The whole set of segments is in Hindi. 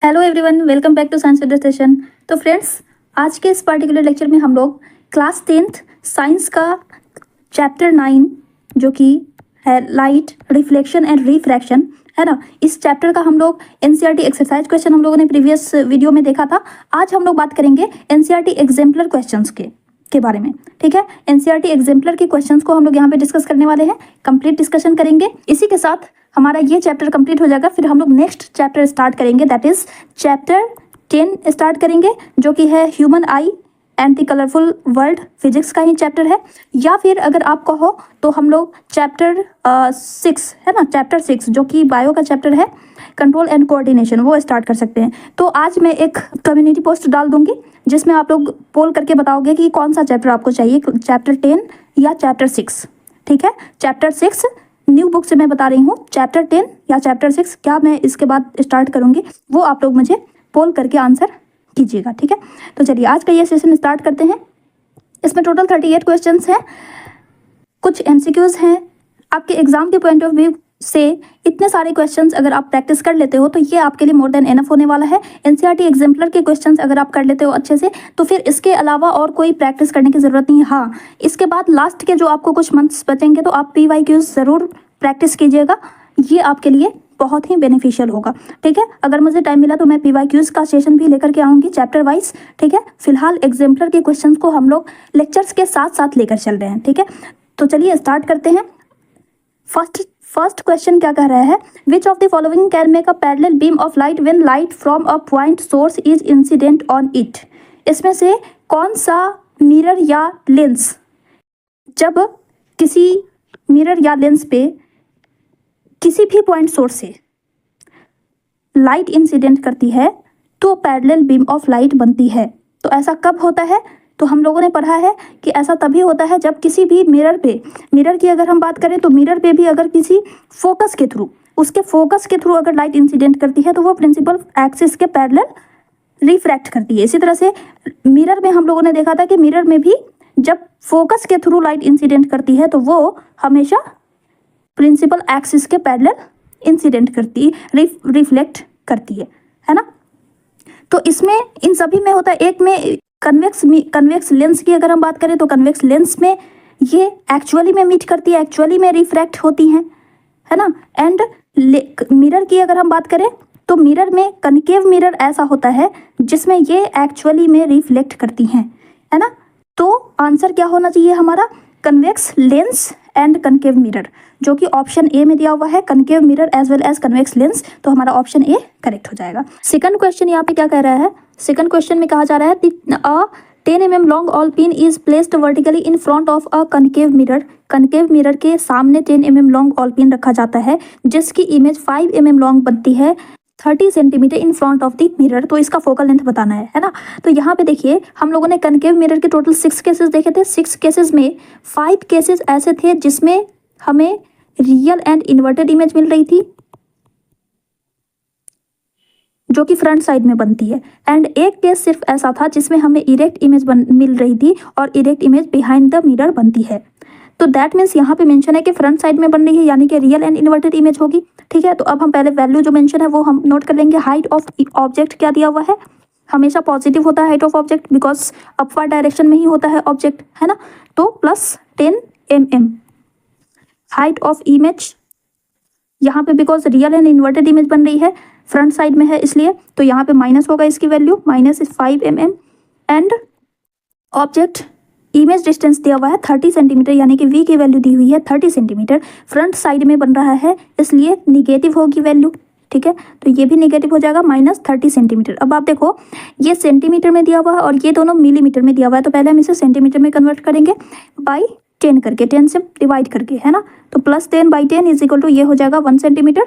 Hello everyone, welcome back to science with session. तो फ्रेंड्स, आज के इस पर्टिकुलर लेक्चर में हम लोग क्लास 10th साइंस का चैप्टर 9 जो कि है लाइट, रिफ्लेक्शन एंड रिफ्रैक्शन, है ना। इस चैप्टर का हम लोग एनसीईआरटी एक्सरसाइज क्वेश्चन हम लोगों ने प्रीवियस वीडियो में देखा था। आज हम लोग बात करेंगे एनसीईआरटी एग्जाम्पलर क्वेश्चंस के बारे में, ठीक है। एनसीईआरटी एग्जाम्पलर के क्वेश्चंस को हम लोग यहाँ पे डिस्कस करने वाले हैं, कंप्लीट डिस्कशन करेंगे। इसी के साथ हमारा ये चैप्टर कंप्लीट हो जाएगा, फिर हम लोग नेक्स्ट चैप्टर स्टार्ट करेंगे, दैट इज चैप्टर 10 स्टार्ट करेंगे, जो कि है human I and the colourful world, physics का ही चैप्टर है। या फिर अगर आप कहो तो हम लोग चैप्टर 6 है ना, चैप्टर 6 जो कि बायो का चैप्टर है, कंट्रोल एंड कोऑर्डिनेशन, वो स्टार्ट कर सकते हैं। तो आज मैं एक कम्युनिटी पोस्ट डाल दूंगी जिसमें आप लोग पोल करके बताओगे कि कौन सा चैप्टर आपको चाहिए, चैप्टर 10 या चैप्टर 6, ठीक है। चैप्टर 6 न्यू बुक से मैं बता रही हूँ, चैप्टर 10 या चैप्टर 6 क्या मैं इसके बाद स्टार्ट करूँगी, वो आप लोग मुझे पोल करके आंसर कीजिएगा, ठीक है। तो चलिए आज का ये सेशन स्टार्ट करते हैं। इसमें टोटल 38 क्वेश्चंस हैं, कुछ एमसीक्यूज हैं। आपके एग्जाम के पॉइंट ऑफ व्यू से इतने सारे क्वेश्चंस अगर आप प्रैक्टिस कर लेते हो तो ये आपके लिए मोर देन एनफ होने वाला है। एनसीईआरटी एग्जाम्पलर के क्वेश्चंस अगर आप कर लेते हो अच्छे से, तो फिर इसके अलावा और कोई प्रैक्टिस करने की ज़रूरत नहीं है। हाँ, इसके बाद लास्ट के जो आपको कुछ मंथ्स बचेंगे तो आप PYQs ज़रूर प्रैक्टिस कीजिएगा, ये आपके लिए बहुत ही बेनिफिशियल होगा, ठीक है। अगर मुझे टाइम मिला तो मैं PYQs का सेशन भी लेकर के आऊँगी चैप्टर वाइज, ठीक है। फिलहाल एग्जाम्पलर के क्वेश्चन को हम लोग लेक्चर्स के साथ साथ लेकर चल रहे हैं, ठीक है। तो चलिए स्टार्ट करते हैं। फर्स्ट क्वेश्चन क्या कह रहा है, which of the following can make a parallel beam of light when light from a point source is incident on it. इसमें से कौन सा मिरर या लेंस, जब किसी मिरर या लेंस पे किसी भी पॉइंट सोर्स से लाइट इंसिडेंट करती है तो पैरेलल बीम ऑफ लाइट बनती है। तो ऐसा कब होता है, तो हम लोगों ने पढ़ा है कि ऐसा तभी होता है जब किसी भी मिरर की अगर हम बात करें तो मिरर पे भी अगर किसी फोकस के थ्रू, उसके फोकस के थ्रू अगर लाइट इंसिडेंट करती है तो वो प्रिंसिपल एक्सिस के पैरेलल रिफ्रैक्ट करती है। इसी तरह से मिरर में हम लोगों ने देखा था कि मिरर में भी जब फोकस के थ्रू लाइट इंसिडेंट करती है तो वो हमेशा प्रिंसिपल एक्सिस के पैरेलल इंसिडेंट करती, रिफ्लेक्ट करती है ना। तो इसमें इन सभी में होता है, एक में कन्वेक्स लेंस की अगर हम बात करें तो कन्वेक्स लेंस में ये एक्चुअली में मीट करती है, एक्चुअली में रिफ्रैक्ट होती हैं, है ना। एंड मिरर की अगर हम बात करें तो मिरर में कनकेव मिरर ऐसा होता है जिसमें ये एक्चुअली में रिफ्लेक्ट करती हैं, है ना। तो आंसर क्या होना चाहिए हमारा, convex lens and concave mirror, जो कि ऑप्शन ए में दिया हुआ है, concave mirror as well as convex lens. तो हमारा ऑप्शन ए करेक्ट हो जाएगा। सेकंड क्वेश्चन यहाँ पे क्या कह रहा है, सेकंड क्वेश्चन में कहा जा रहा है 10 mm long all pin is placed vertically in front of a concave mirror. Concave mirror के सामने 10 mm लॉन्ग ऑल पिन रखा जाता है जिसकी इमेज 5 mm लॉन्ग बनती है 30 centimetre in front of the mirror. तो इसका फोकल लेंथ बताना है ना। तो यहाँ पे देखिए हम लोगों ने कनकेव मिरर के टोटल 6 केसेस देखे थे। 6 केसेस में 5 केसेस ऐसे थे जिसमें हमें रियल एंड इन्वर्टेड इमेज मिल रही थी जो कि फ्रंट साइड में बनती है, एंड एक केस सिर्फ ऐसा था जिसमें हमें इरेक्ट इमेज मिल रही थी और erect image behind the mirror बनती है। तो दैट मीन्स यहाँ पे मेंशन है कि फ्रंट साइड में बन रही है, यानी कि रियल एंड इन्वर्टेड इमेज होगी, ठीक है। तो अब हम पहले वैल्यू जो मेंशन है वो हम नोट कर लेंगे। हाइट ऑफ ऑब्जेक्ट क्या दिया हुआ है, हमेशा पॉजिटिव होता है height of object, because upward direction में ही होता है ऑब्जेक्ट, है ना। तो +10 mm। हाइट ऑफ इमेज यहाँ पे because real and inverted image बन रही है, फ्रंट साइड में है इसलिए, तो यहाँ पे माइनस होगा इसकी value, -5 mm। And object image distance दिया हुआ है 30 सेंटीमीटर, यानी कि V की वैल्यू दी हुई है 30 सेंटीमीटर, फ्रंट साइड में बन रहा है इसलिए निगेटिव होगी वैल्यू, ठीक है। तो ये भी निगेटिव हो जाएगा, -30 सेंटीमीटर। अब आप देखो ये सेंटीमीटर में दिया हुआ है और ये दोनों मिलीमीटर में दिया हुआ है, तो पहले हम इसे सेंटीमीटर में कन्वर्ट करेंगे बाई 10 करके, 10 से डिवाइड करके, है ना। तो +10/10 इज इक्वल टू ये हो जाएगा 1 सेंटीमीटर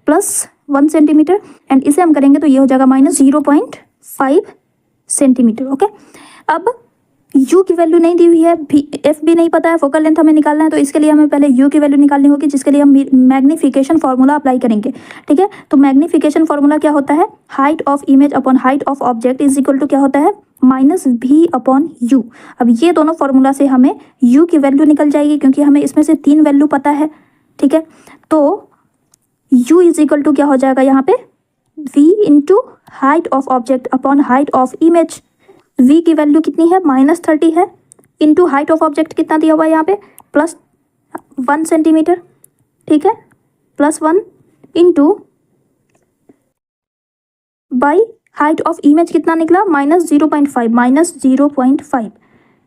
+1 सेंटीमीटर, एंड इसे हम करेंगे तो ये हो जाएगा -0.5 सेंटीमीटर, ओके। अब u की वैल्यू नहीं दी हुई है, f भी नहीं पता है, फोकल लेंथ हमें निकालना है, तो इसके लिए हमें पहले u की वैल्यू निकालनी होगी, जिसके लिए हम मैग्नीफिकेशन फार्मूला अप्लाई करेंगे, ठीक है। तो मैग्नीफिकेशन फार्मूला क्या होता है, height of image upon height of object is equal to क्या होता है, -v/u। अब ये दोनों फार्मूला से हमें u की वैल्यू निकल जाएगी क्योंकि हमें इसमें से 3 वैल्यू पता है, ठीक है। तो u इज इक्वल टू क्या हो जाएगा यहाँ पे v into height of object upon height of image. v की वैल्यू कितनी है, -30 है, इंटू हाइट ऑफ ऑब्जेक्ट कितना दिया हुआ है यहाँ पे, +1 सेंटीमीटर, ठीक है, +1 into by height of image कितना निकला, -0.5,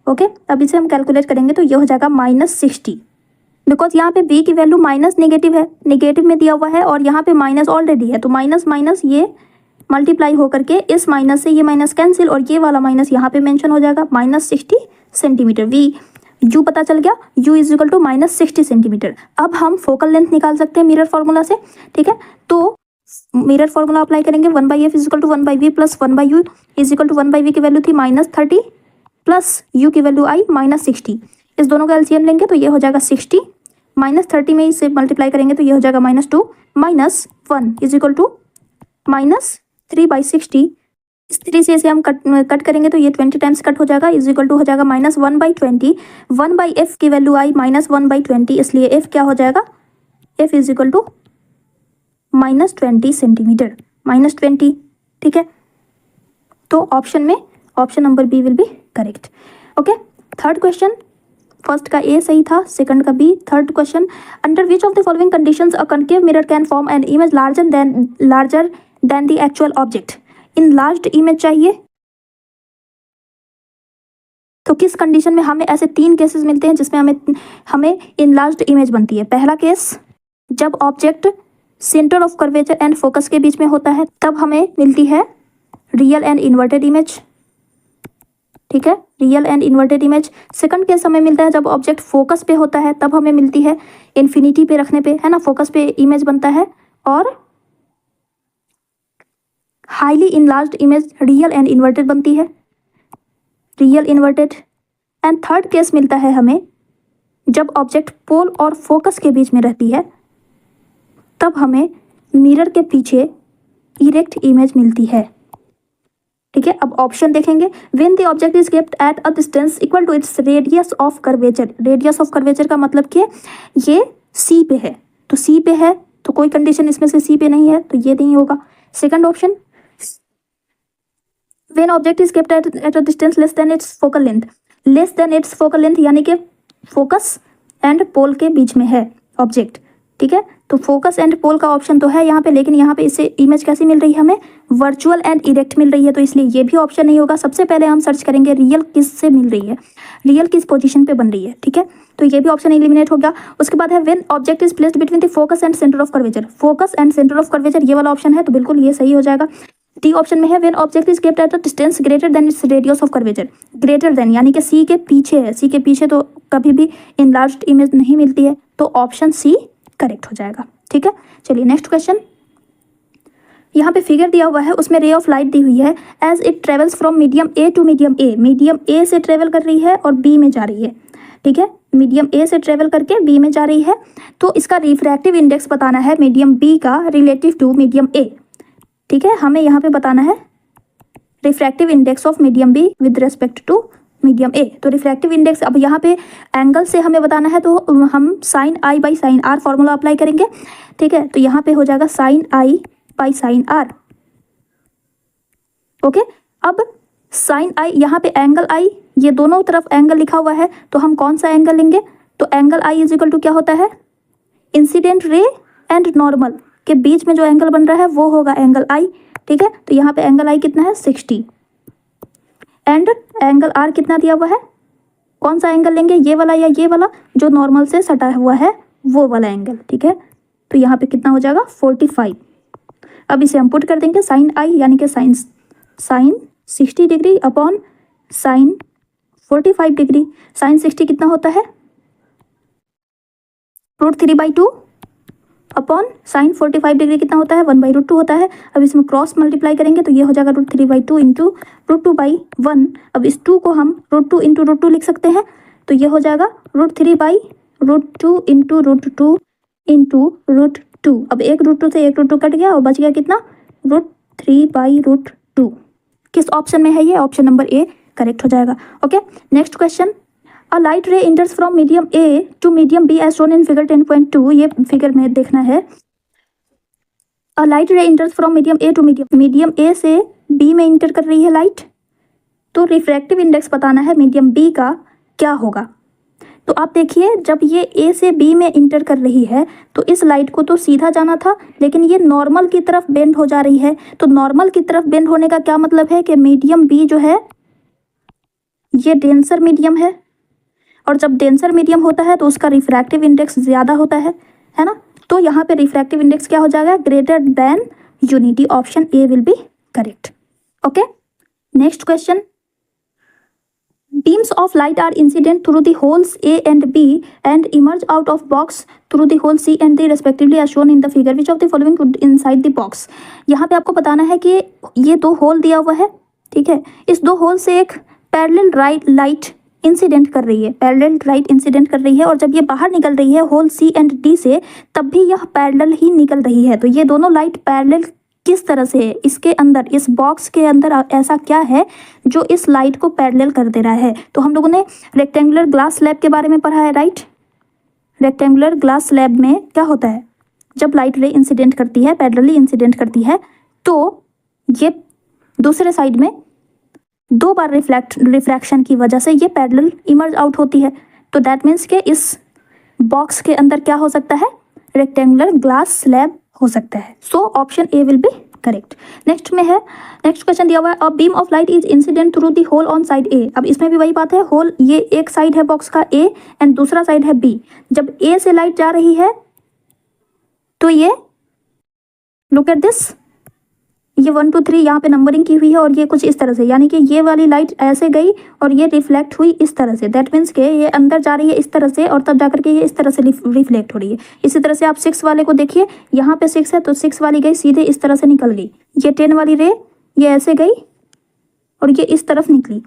ओके। अब इसे हम कैलकुलेट करेंगे तो ये हो जाएगा -60, बिकॉज यहाँ पे b की वैल्यू माइनस नेगेटिव है, नेगेटिव में दिया हुआ है, और यहाँ पे माइनस ऑलरेडी है, तो माइनस माइनस ये मल्टीप्लाई होकर के इस माइनस से ये माइनस कैंसिल, और ये वाला माइनस यहाँ पे मेंशन हो जाएगा, -60 सेंटीमीटर। v u पता चल गया, u is equal to -60 centimetre. अब हम फोकल लेंथ निकाल सकते हैं मिरर फार्मूला से, ठीक है। तो मिरर फार्मूला अप्लाई करेंगे, 1/f is equal to 1/v plus 1/u is equal to 1/v की वैल्यू थी -30 प्लस u की वैल्यू आई -60। इस दोनों का एलसीएम लेंगे तो ये हो जाएगा 60, -30 में इसे मल्टीप्लाई करेंगे तो ये हो जाएगा -2 -1 इज इक्वल टू -3/60। इस तरीके से इसे हम कट करेंगे तो ये 20 टाइम्स कट हो जाएगा, इज इक्वल टू हो जाएगा -1/20। 1/f की वैल्यू आई -1/20, इसलिए f क्या हो जाएगा, f is equal to -20 centimetre, -20, ठीक है। तो ऑप्शन में option number B will be correct, okay. Third question, first का ए सही था, सेकंड का B. Third question, under which of the following conditions a concave mirror can form an image larger than the actual object. Enlarged image चाहिए तो किस कंडीशन में हमें ऐसे 3 केसेस मिलते हैं जिसमें हमें इनलार्ज्ड इमेज बनती है। पहला केस, जब object centre of curvature and focus के बीच में होता है तब हमें मिलती है रियल एंड इन्वर्टेड इमेज, ठीक है, real and inverted image. Second case हमें मिलता है जब ऑब्जेक्ट फोकस पे होता है तब हमें मिलती है इन्फिनिटी पे रखने पे, है ना, फोकस पे इमेज बनता है, और highly enlarged image real and inverted बनती है, real inverted. And third case मिलता है हमें जब ऑब्जेक्ट पोल और फोकस के बीच में रहती है तब हमें मिरर के पीछे इरेक्ट इमेज मिलती है, ठीक है। अब ऑप्शन देखेंगे, when the object is kept at a distance equal to its radius of curvature. Radius of curvature का मतलब कि ये सी पे है, तो सी पे है तो कोई कंडीशन इसमें से सी पे नहीं है तो ये नहीं होगा। Second option, when object is kept at a distance less than it's focal length. Less than it's focal length यानी कि फोकस एंड पोल के बीच में है ऑब्जेक्ट, ठीक है। तो फोकस एंड पोल का ऑप्शन तो है यहाँ पे, लेकिन यहाँ पे इससे इमेज कैसी मिल रही है हमें, वर्चुअल एंड इरेक्ट मिल रही है, तो इसलिए ये भी ऑप्शन नहीं होगा। सबसे पहले हम सर्च करेंगे रियल किस से मिल रही है, रियल किस पोजीशन पे बन रही है, ठीक है। तो ये भी ऑप्शन एलिमिनेट हो गया। उसके बाद है when object is placed between the focus and centre of curvature. Focus and centre of curvature ये वाला ऑप्शन है, तो बिल्कुल ये सही हो जाएगा। डी ऑप्शन में है when object is kept at a distance greater than it's radius of curvature. Greater than यानी कि सी के पीछे है, सी के पीछे तो कभी भी इनलार्ज्ड इमेज नहीं मिलती है, तो ऑप्शन सी करेक्ट हो जाएगा, ठीक है। चलिए नेक्स्ट क्वेश्चन, यहाँ पे फिगर दिया हुआ है, उसमें रे ऑफ लाइट दी हुई है, as it travels from medium A to medium A. Medium A से ट्रेवल कर रही है और बी में जा रही है, ठीक है, मीडियम ए से ट्रेवल करके बी में जा रही है, तो इसका रिफ्रैक्टिव इंडेक्स बताना है मीडियम बी का रिलेटिव टू मीडियम ए, ठीक है। हमें यहाँ पे बताना है refractive index of medium B with respect to medium A. तो रिफ्रैक्टिव इंडेक्स, अब यहाँ पे एंगल से हमें बताना है तो हम sine i by sine r formula apply करेंगे, ठीक है। तो यहाँ पे हो जाएगा sine i by sine r, okay. अब साइन आई, यहाँ पे एंगल आई, ये दोनों तरफ एंगल लिखा हुआ है, तो हम कौन सा एंगल लेंगे, तो angle i is equal to क्या होता है, इंसिडेंट रे एंड नॉर्मल के बीच में जो एंगल बन रहा है वो होगा एंगल आई, ठीक है। तो यहाँ पे एंगल आई कितना है 60, एंड एंगल आर कितना दिया हुआ है, कौन सा एंगल लेंगे, ये वाला या ये वाला, जो नॉर्मल से सटा हुआ है वो वाला एंगल, ठीक है। तो यहाँ पे कितना हो जाएगा 45। अब इसे हम पुट कर देंगे, साइन आई यानी कि sine 60 degree upon sine 45 degree. Sine 60 कितना होता है, √3/2 अपॉन साइन 45 डिग्री कितना होता है 1/√2 होता है। अब इसमें क्रॉस मल्टीप्लाई करेंगे तो ये हो जाएगा √3/2 इंटू √2/1। अब इस 2 को हम √2 इंटू √2 लिख सकते हैं, तो ये हो जाएगा √3/√2 इंटू √2 इंटू √2। अब एक √2 से एक √2 कट गया और बच गया कितना, √3/√2। किस ऑप्शन में है ये, ऑप्शन नंबर ए करेक्ट हो जाएगा, okay. Next question, a light ray enters from medium A to medium B as shown in figure 10.2। ये फिगर में देखना है, a light ray enters from medium A to medium A से बी में इंटर कर रही है लाइट, तो रिफ्रैक्टिव इंडेक्स बताना है मीडियम बी का क्या होगा। तो आप देखिए, जब ये ए से बी में इंटर कर रही है तो इस लाइट को तो सीधा जाना था, लेकिन ये नॉर्मल की तरफ बेंड हो जा रही है। तो नॉर्मल की तरफ बेंड होने का क्या मतलब है कि मीडियम बी जो है ये डेंसर मीडियम है, और जब डेंसर मीडियम होता है तो उसका रिफ्रैक्टिव इंडेक्स ज़्यादा होता है ना। तो यहाँ पे रिफ्रैक्टिव इंडेक्स क्या हो जाएगा, greater than unity. Option A will be correct. Okay, next question. Beams of light are incident through the holes A and B and emerge out of box through the hole C and D respectively as shown in the figure. Which of the following could inside the box? यहाँ पे आपको बताना है कि ये दो होल दिया हुआ है, ठीक है। इस दो होल से एक पैरेलल लाइट इंसिडेंट कर रही है, पैरेलल लाइट इंसिडेंट कर रही है, और जब ये बाहर निकल रही है होल C एंड D से, तब भी यह पैरेलल ही निकल रही है। तो ये दोनों लाइट पैरेलल किस तरह से है, इसके अंदर, इस बॉक्स के अंदर ऐसा क्या है जो इस लाइट को पैरेलल कर दे रहा है। तो हम लोगों ने रेक्टेंगुलर ग्लास स्लैब के बारे में पढ़ा है, राइट। रेक्टेंगुलर ग्लास स्लैब में क्या होता है, जब लाइट रे इंसिडेंट करती है, पैरेलली इंसिडेंट करती है, तो ये दूसरे साइड में दो बार रिफ्रैक्शन की वजह से ये पैरेलल इमर्ज आउट होती है। तो दैट मीन्स के इस बॉक्स के अंदर क्या हो सकता है, रेक्टेंगुलर ग्लास स्लैब हो सकता है। So option A will be correct. Next में है, नेक्स्ट क्वेश्चन दिया हुआ है, a beam of light is incident through the hole on side A. अब इसमें भी वही बात है, होल ये एक साइड है बॉक्स का ए एंड दूसरा साइड है बी। जब ए से लाइट जा रही है तो ये लुक एट दिस, ये 1 2 3 यहाँ पे नंबरिंग की हुई है, और ये कुछ इस तरह से, यानी कि ये वाली लाइट ऐसे गई और ये रिफ्लेक्ट हुई इस तरह से। दैट मीन्स के ये अंदर जा रही है इस तरह से, और तब जाकर के ये इस तरह से रिफ्लेक्ट हो रही है। इसी तरह से आप 6 वाले को देखिए, यहाँ पे 6 है तो 6 वाली गई सीधे इस तरह से निकल गई। ये 10 वाली रे ये ऐसे गई और ये इस तरफ निकली।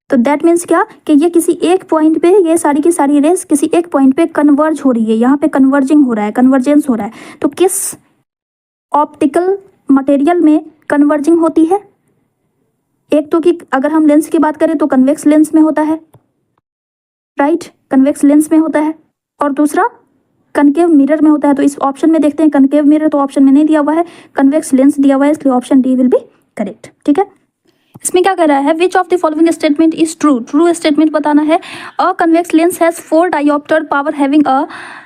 तो दैट मीन्स क्या कि ये किसी एक पॉइंट पे, ये सारी की सारी रेस किसी एक पॉइंट पे कन्वर्ज हो रही है, यहाँ पे कन्वर्जिंग हो रहा है, कन्वर्जेंस हो रहा है। तो किस ऑप्टिकल मटेरियल में कन्वर्जिंग होती है, एक तो कि अगर हम लेंस की बात करें तो कन्वेक्स लेंस में होता है, राइट, कन्वेक्स लेंस में होता है, और दूसरा कनकेव मिरर में होता है। तो इस ऑप्शन में देखते हैं कनकेव मिरर तो ऑप्शन में नहीं दिया हुआ है, कन्वेक्स लेंस दिया हुआ है, इसलिए option D will be correct. ठीक है, इसमें क्या कह रहा है, which of the following statement is true. True statement बताना है। A convex lens has 4 dioptre power having a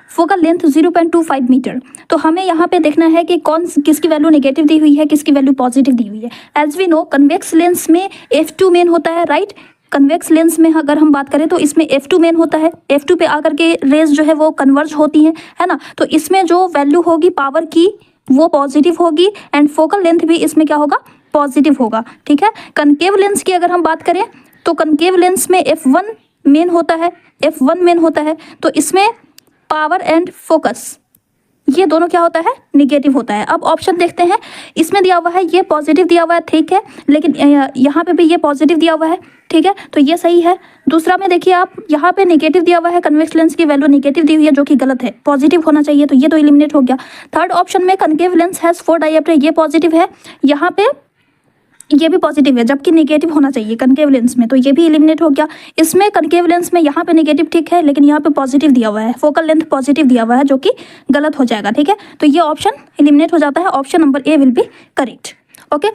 focal length 0.25 metre. तो हमें यहाँ पे देखना है कि किसकी वैल्यू नेगेटिव दी हुई है, किसकी वैल्यू पॉजिटिव दी हुई है। As we know convex lens में F2 मेन होता है, राइट। कन्वेक्स लेंस में अगर हम बात करें तो इसमें F2 मेन होता है। F2 पे आकर के रेज जो है वो कन्वर्ज होती हैं, है ना। तो इसमें जो वैल्यू होगी पावर की वो पॉजिटिव होगी, एंड फोकल लेंथ भी इसमें क्या होगा, पॉजिटिव होगा। ठीक है, कनकेव लेंस की अगर हम बात करें तो कनकेव लेंस में F1 मेन होता है, F1 मेन होता है। तो इसमें पावर एंड फोकस ये दोनों क्या होता है, निगेटिव होता है। अब ऑप्शन देखते हैं, इसमें दिया हुआ है ये पॉजिटिव दिया हुआ है, ठीक है, लेकिन यहाँ पे भी ये पॉजिटिव दिया हुआ है, ठीक है, तो ये सही है। दूसरा में देखिए आप, यहाँ पे नेगेटिव दिया हुआ है, कन्वेक्स लेंस की वैल्यू नेगेटिव दी हुई है, जो कि गलत है, पॉजिटिव होना चाहिए, तो ये तो एलिमिनेट हो गया। थर्ड ऑप्शन में कनकेव लेंस हैज 4 डायोप्टर, ये पॉजिटिव है, यहाँ पे ये भी पॉजिटिव है, जबकि नेगेटिव होना चाहिए कनकेव लेंस में, तो ये भी एलिमिनेट हो गया। इसमें कनकेव लेंस में यहाँ पे नेगेटिव ठीक है, लेकिन यहाँ पे पॉजिटिव दिया हुआ है, फोकल लेंथ पॉजिटिव दिया हुआ है, जो कि गलत हो जाएगा। ठीक है, तो ये ऑप्शन एलिमिनेट हो जाता है, option number A will be correct. Okay,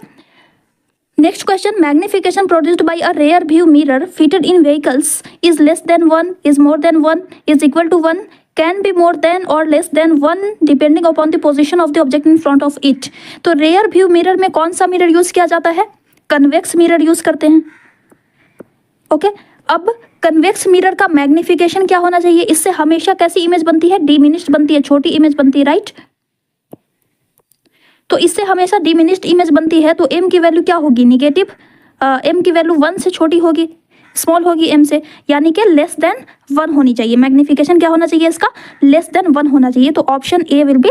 next question, magnification produced by a rear view mirror fitted in vehicles is less than 1, is more than 1, is equal to 1, can be more than और less than 1 depending upon the position of the object in front of it. तो रेयर व्यू मिरर में कौन सा मिरर यूज किया जाता है, कन्वेक्स मिरर यूज करते हैं। ओके, अब कन्वेक्स मिरर का मैग्निफिकेशन क्या होना चाहिए, इससे हमेशा कैसी इमेज बनती है, डिमिनिश्ड बनती है, छोटी इमेज बनती है, राइट। तो इससे हमेशा डिमिनिश्ड इमेज बनती है, तो एम की वैल्यू क्या होगी, निगेटिव, एम की वैल्यू 1 से छोटी होगी, स्मॉल होगी एम से, यानी कि लेस देन 1 होनी चाहिए। मैग्निफिकेशन क्या होना चाहिए इसका, लेस देन 1 होना चाहिए, तो option A will be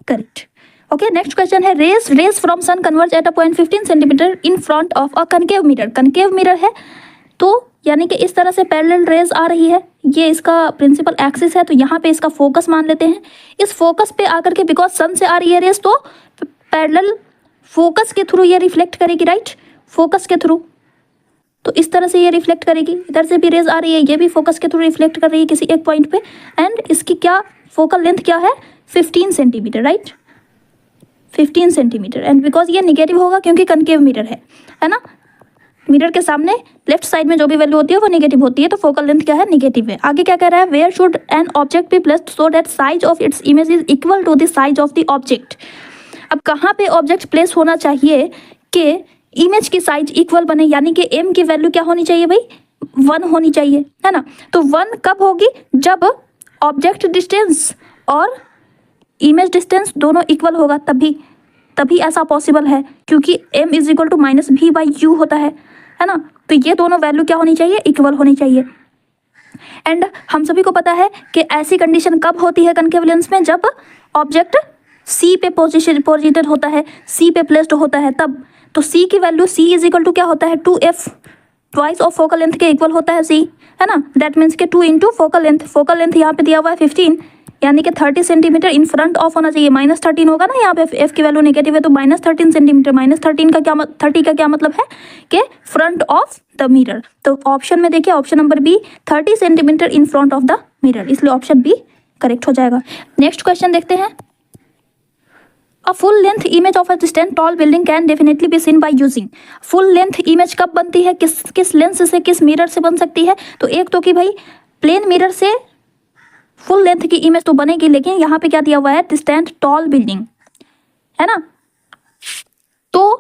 correct. Okay, next question है, rays from sun converge at a point 15 centimetre in front of a concave mirror. Concave mirror है तो यानी कि इस तरह से पैरेलल रेज आ रही है, ये इसका प्रिंसिपल एक्सिस है, तो यहाँ पे इसका फोकस मान लेते हैं। इस फोकस पे आकर के, बिकॉज सन से आ रही है रेज, तो पैरेलल फोकस के थ्रू ये रिफ्लेक्ट करेगी, राइट, फोकस के थ्रू, तो इस तरह से ये रिफ्लेक्ट करेगी। इधर से भी रेज आ रही है, ये भी फोकस के थ्रू रिफ्लेक्ट कर रही है किसी एक पॉइंट पे, एंड इसकी क्या फोकल लेंथ क्या है, 15 centimetre, right. 15 centimetre. And because ये निगेटिव होगा क्योंकि कनकेव मिरर है ना, मिरर के सामने लेफ्ट साइड में जो भी वैल्यू होती है वो निगेटिव होती है, तो फोकल लेंथ क्या है, निगेटिव है। आगे क्या कह रहा है, where should an object be placed so that size of its image is equal to the size of the object. अब कहाँ पे ऑब्जेक्ट प्लेस होना चाहिए कि इमेज की साइज इक्वल बने, यानी कि एम की वैल्यू क्या होनी चाहिए भाई, 1 होनी चाहिए, है ना। तो 1 कब होगी, जब ऑब्जेक्ट डिस्टेंस और इमेज डिस्टेंस दोनों इक्वल होगा, तभी ऐसा पॉसिबल है, क्योंकि m is equal to minus v by u होता है ना। तो ये दोनों वैल्यू क्या होनी चाहिए, इक्वल होनी चाहिए। एंड हम सभी को पता है कि ऐसी कंडीशन कब होती है कनकेव लेंस में, जब ऑब्जेक्ट सी पे पोजिटेड होता है, सी पे प्लेस्ड होता है तब। तो सी की value, C is equal to क्या होता है, 2f, twice of focal length के इक्वल होता है सी, है ना। दैट मीन्स के 2 इंटू फोकल लेंथ यहाँ पे दिया हुआ है 15, यानी कि 30 सेंटीमीटर इन फ्रंट ऑफ होना चाहिए। -13 होगा ना, यहाँ पे एफ की वैल्यू नेगेटिव है, तो -13 सेंटीमीटर, -13 का क्या 30 का क्या मतलब है कि फ्रंट ऑफ द मिरर। तो ऑप्शन में देखिए, option number B 30 centimetre in front of the mirror, इसलिए ऑप्शन बी करेक्ट हो जाएगा। नेक्स्ट क्वेश्चन देखते हैं। A full length image of a distant tall building can definitely be seen by using। full length image कब बनती है, किस लेंस से, किस मिरर से बन सकती है, तो एक तो कि भाई प्लेन मिरर से फुल लेंथ की इमेज तो बनेगी, लेकिन यहाँ पे क्या दिया हुआ है, डिस्टेंट टॉल बिल्डिंग, है ना। तो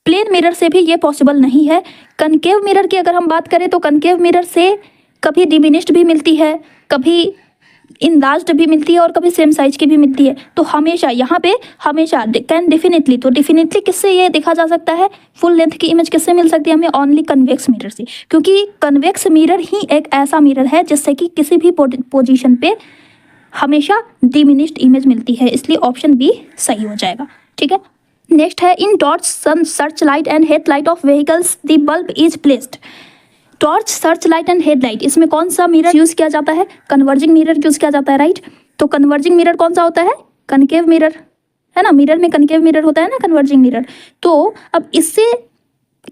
प्लेन मिरर से भी ये पॉसिबल नहीं है। कनकेव मिरर की अगर हम बात करें तो कनकेव मिरर से कभी डिमिनिश्ड भी मिलती है, कभी इनलार्ज्ड भी मिलती है और कभी सेम साइज की भी मिलती है। तो हमेशा यहाँ पे हमेशा कैन डेफिनेटली, तो डेफिनेटली किससे ये देखा जा सकता है, फुल लेंथ की इमेज किससे मिल सकती है हमें, ओनली कन्वेक्स मिरर से, क्योंकि कन्वेक्स मिरर ही एक ऐसा मिरर है जिससे कि किसी भी पोजीशन पे हमेशा डिमिनिश्ड इमेज मिलती है, इसलिए ऑप्शन बी सही हो जाएगा। ठीक है, नेक्स्ट है, in torch, sun, search light and headlight of vehicles the bulb is placed. Torch, search light and headlight, इसमें कौन सा मिरर यूज किया जाता है, कन्वर्जिंग मिरर यूज किया जाता है, राइट। तो कन्वर्जिंग मिरर कौन सा होता है, कनकेव मिरर, है ना। मिरर में कनकेव मिरर होता है ना, कन्वर्जिंग मिरर। तो अब इससे,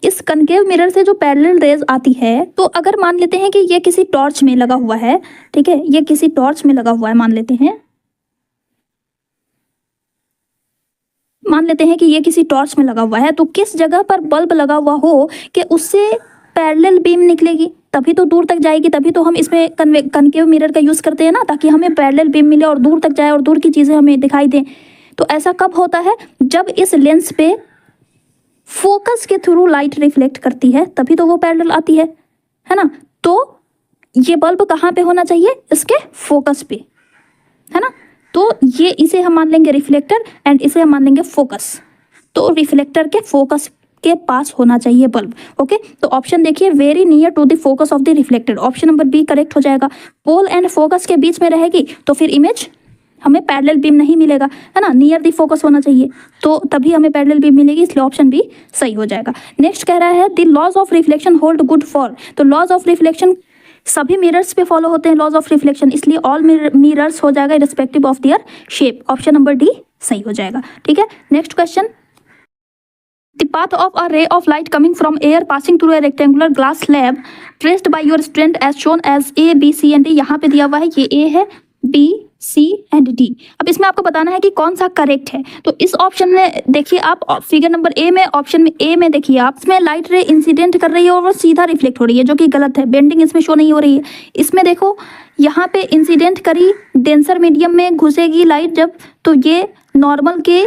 इस कनकेव मिरर से जो पैरेलल रेज आती है, तो अगर मान लेते हैं कि ये किसी टॉर्च में लगा हुआ है, ठीक है, ये किसी टॉर्च में लगा हुआ है, मान लेते हैं कि ये किसी टॉर्च में लगा हुआ है, तो किस जगह पर बल्ब लगा हुआ हो कि उससे पैरेलल बीम निकलेगी, तभी तो दूर तक जाएगी, तभी तो हम इसमें कनकेव मिरर का यूज़ करते हैं ना, ताकि हमें पैरेलल बीम मिले और दूर तक जाए और दूर की चीज़ें हमें दिखाई दें। तो ऐसा कब होता है, जब इस लेंस पे फोकस के थ्रू लाइट रिफ्लेक्ट करती है, तभी तो वो पैरेलल आती है ना। तो ये बल्ब कहाँ पे होना चाहिए, इसके फोकस पे, है ना। तो ये, इसे हम मान लेंगे रिफ्लेक्टर एंड इसे हम मान लेंगे फोकस। तो रिफ्लेक्टर के फोकस के पास होना चाहिए बल्ब। ओके, तो ऑप्शन देखिए, very near to the focus of the reflected, option number B correct हो जाएगा। पोल एंड फोकस के बीच में रहेगी तो फिर इमेज हमें पैरेलल बीम नहीं मिलेगा, है ना, नियर द फोकस होना चाहिए, तो तभी हमें पैरेलल बीम मिलेगी, इसलिए ऑप्शन बी सही हो जाएगा। नेक्स्ट कह रहा है, the laws of reflection hold good for. तो लॉज ऑफ रिफ्लेक्शन सभी मिरर्स पे फॉलो होते हैं, लॉज ऑफ रिफ्लेक्शन, इसलिए ऑल मिरर्स हो जाएगा respective of their shape, option number D सही हो जाएगा। ठीक है, next question, the path of a ray of light coming from air passing through a rectangular glass slab traced by your student as shown as A, B, C and D। यहाँ पे दिया हुआ है, ये A है, B, C एंड D। अब इसमें आपको बताना है कि कौन सा करेक्ट है। तो इस ऑप्शन में देखिए आप, फिगर नंबर ए में, ऑप्शन में ए में देखिए आप, इसमें लाइट रे इंसिडेंट कर रही है और वो सीधा रिफ्लेक्ट हो रही है, जो कि गलत है, बेंडिंग इसमें शो नहीं हो रही है। इसमें देखो, यहाँ पे इंसिडेंट करी, डेंसर मीडियम में घुसेगी लाइट जब, तो ये नॉर्मल के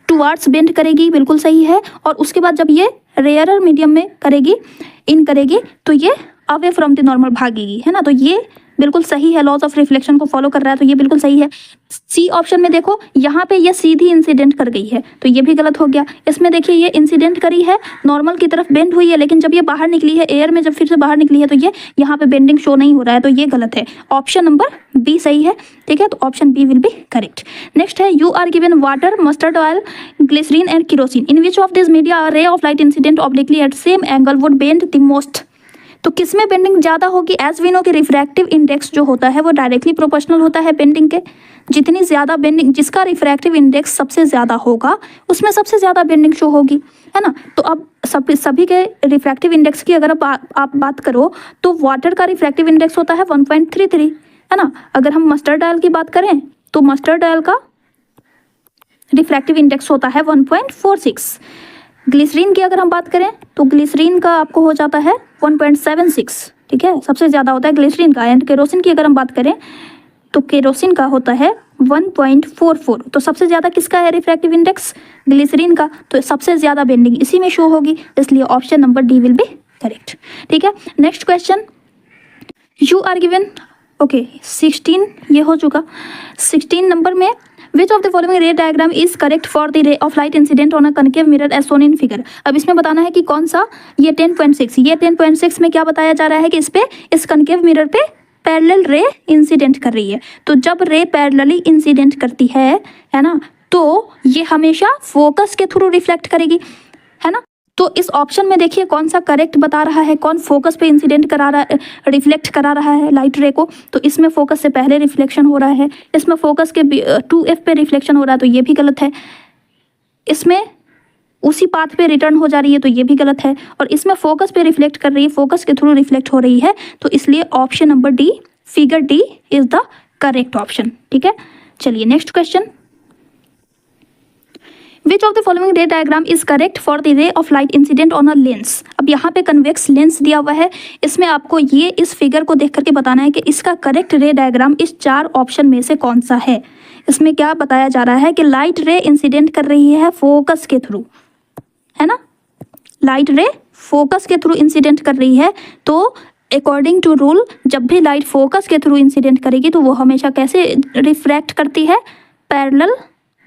टुवार्ड्स बेंड करेगी, बिल्कुल सही है। और उसके बाद जब ये रेयरर मीडियम में करेगी, इन करेगी, तो ये अवे फ्रॉम द नॉर्मल भागेगी, है ना। तो ये बिल्कुल सही है, लॉज ऑफ रिफ्लेक्शन को फॉलो कर रहा है, तो ये बिल्कुल सही है। सी ऑप्शन में देखो, यहाँ पे ये सीधी इंसिडेंट कर गई है, तो ये भी गलत हो गया। इसमें देखिए, ये इंसिडेंट करी है, नॉर्मल की तरफ बेंड हुई है, लेकिन जब ये बाहर निकली है एयर में, जब फिर से बाहर निकली है, तो ये यहाँ पे बेंडिंग शो नहीं हो रहा है, तो ये गलत है, ऑप्शन नंबर बी सही है। ठीक है, तो option B will be correct. Next है, you are given water, mustard oil, glycerine and kerosene, in which of this media a ray of light incident obliquely at same angle would bend the most. तो किसमें बेंडिंग ज़्यादा होगी, एज वी नो कि रिफ्रैक्टिव इंडेक्स जो होता है वो डायरेक्टली प्रोपोर्शनल होता है बेंडिंग के। जितनी ज़्यादा बेंडिंग, जिसका रिफ्रैक्टिव इंडेक्स सबसे ज़्यादा होगा, उसमें सबसे ज़्यादा बेंडिंग शो होगी, है ना। तो अब सभी के रिफ्रैक्टिव इंडेक्स की अगर आप बात करो, तो वाटर का रिफ्रैक्टिव इंडेक्स होता है 1.33, है ना। अगर हम मस्टर्ड ऑयल की बात करें तो मस्टर्ड ऑयल का रिफ्रैक्टिव इंडेक्स होता है 1.46। ग्लिसरीन की अगर हम बात करें तो ग्लिसरीन का आपको हो जाता है 1.76, ठीक है, सबसे ज़्यादा होता है ग्लिसरीन का। एंड केरोसिन की अगर हम बात करें तो केरोसिन का होता है 1.44। तो सबसे ज़्यादा किसका है रिफ्रैक्टिव इंडेक्स? ग्लिसरीन का। तो सबसे ज़्यादा बेंडिंग इसी में शो होगी, इसलिए option number D will be correct, ठीक है। Next question, you are given, okay 16 ये हो चुका। 16 नंबर में which of the following ray diagram is correct for the ray of light incident on a concave mirror as shown in figure. अब इसमें बताना है कि कौन सा, ये 10.6, ये 10.6 में क्या बताया जा रहा है कि इस कनकेव मिरर पे पैरेलल रे इंसिडेंट कर रही है। तो जब रे पैरेलली इंसिडेंट करती है ना, तो ये हमेशा फोकस के थ्रू रिफ्लेक्ट करेगी, है ना। तो इस ऑप्शन में देखिए कौन सा करेक्ट बता रहा है, कौन फोकस पे इंसिडेंट करा रहा, रिफ्लेक्ट करा रहा है लाइट रे को। तो इसमें फोकस से पहले रिफ्लेक्शन हो रहा है, इसमें फोकस के 2f पे रिफ्लेक्शन हो रहा है, तो ये भी गलत है। इसमें उसी पाथ पे रिटर्न हो जा रही है, तो ये भी गलत है। और इसमें फोकस पे रिफ्लेक्ट कर रही है, फोकस के थ्रू रिफ्लेक्ट हो रही है, तो इसलिए option number D, figure D is the correct option, ठीक है। चलिए next question, which of the following ray diagram is correct for the ray of light incident on a lens. अब यहाँ पे कन्वेक्स लेंस दिया हुआ है, इसमें आपको ये इस फिगर को देख करके बताना है कि इसका करेक्ट रे डायग्राम इस 4 ऑप्शन में से कौन सा है। इसमें क्या बताया जा रहा है कि लाइट रे इंसिडेंट कर रही है फोकस के थ्रू, है ना, लाइट रे फोकस के थ्रू इंसिडेंट कर रही है। तो अकॉर्डिंग टू रूल जब भी लाइट फोकस के थ्रू इंसिडेंट करेगी तो वो हमेशा कैसे रिफ्रैक्ट करती है? पैरेलल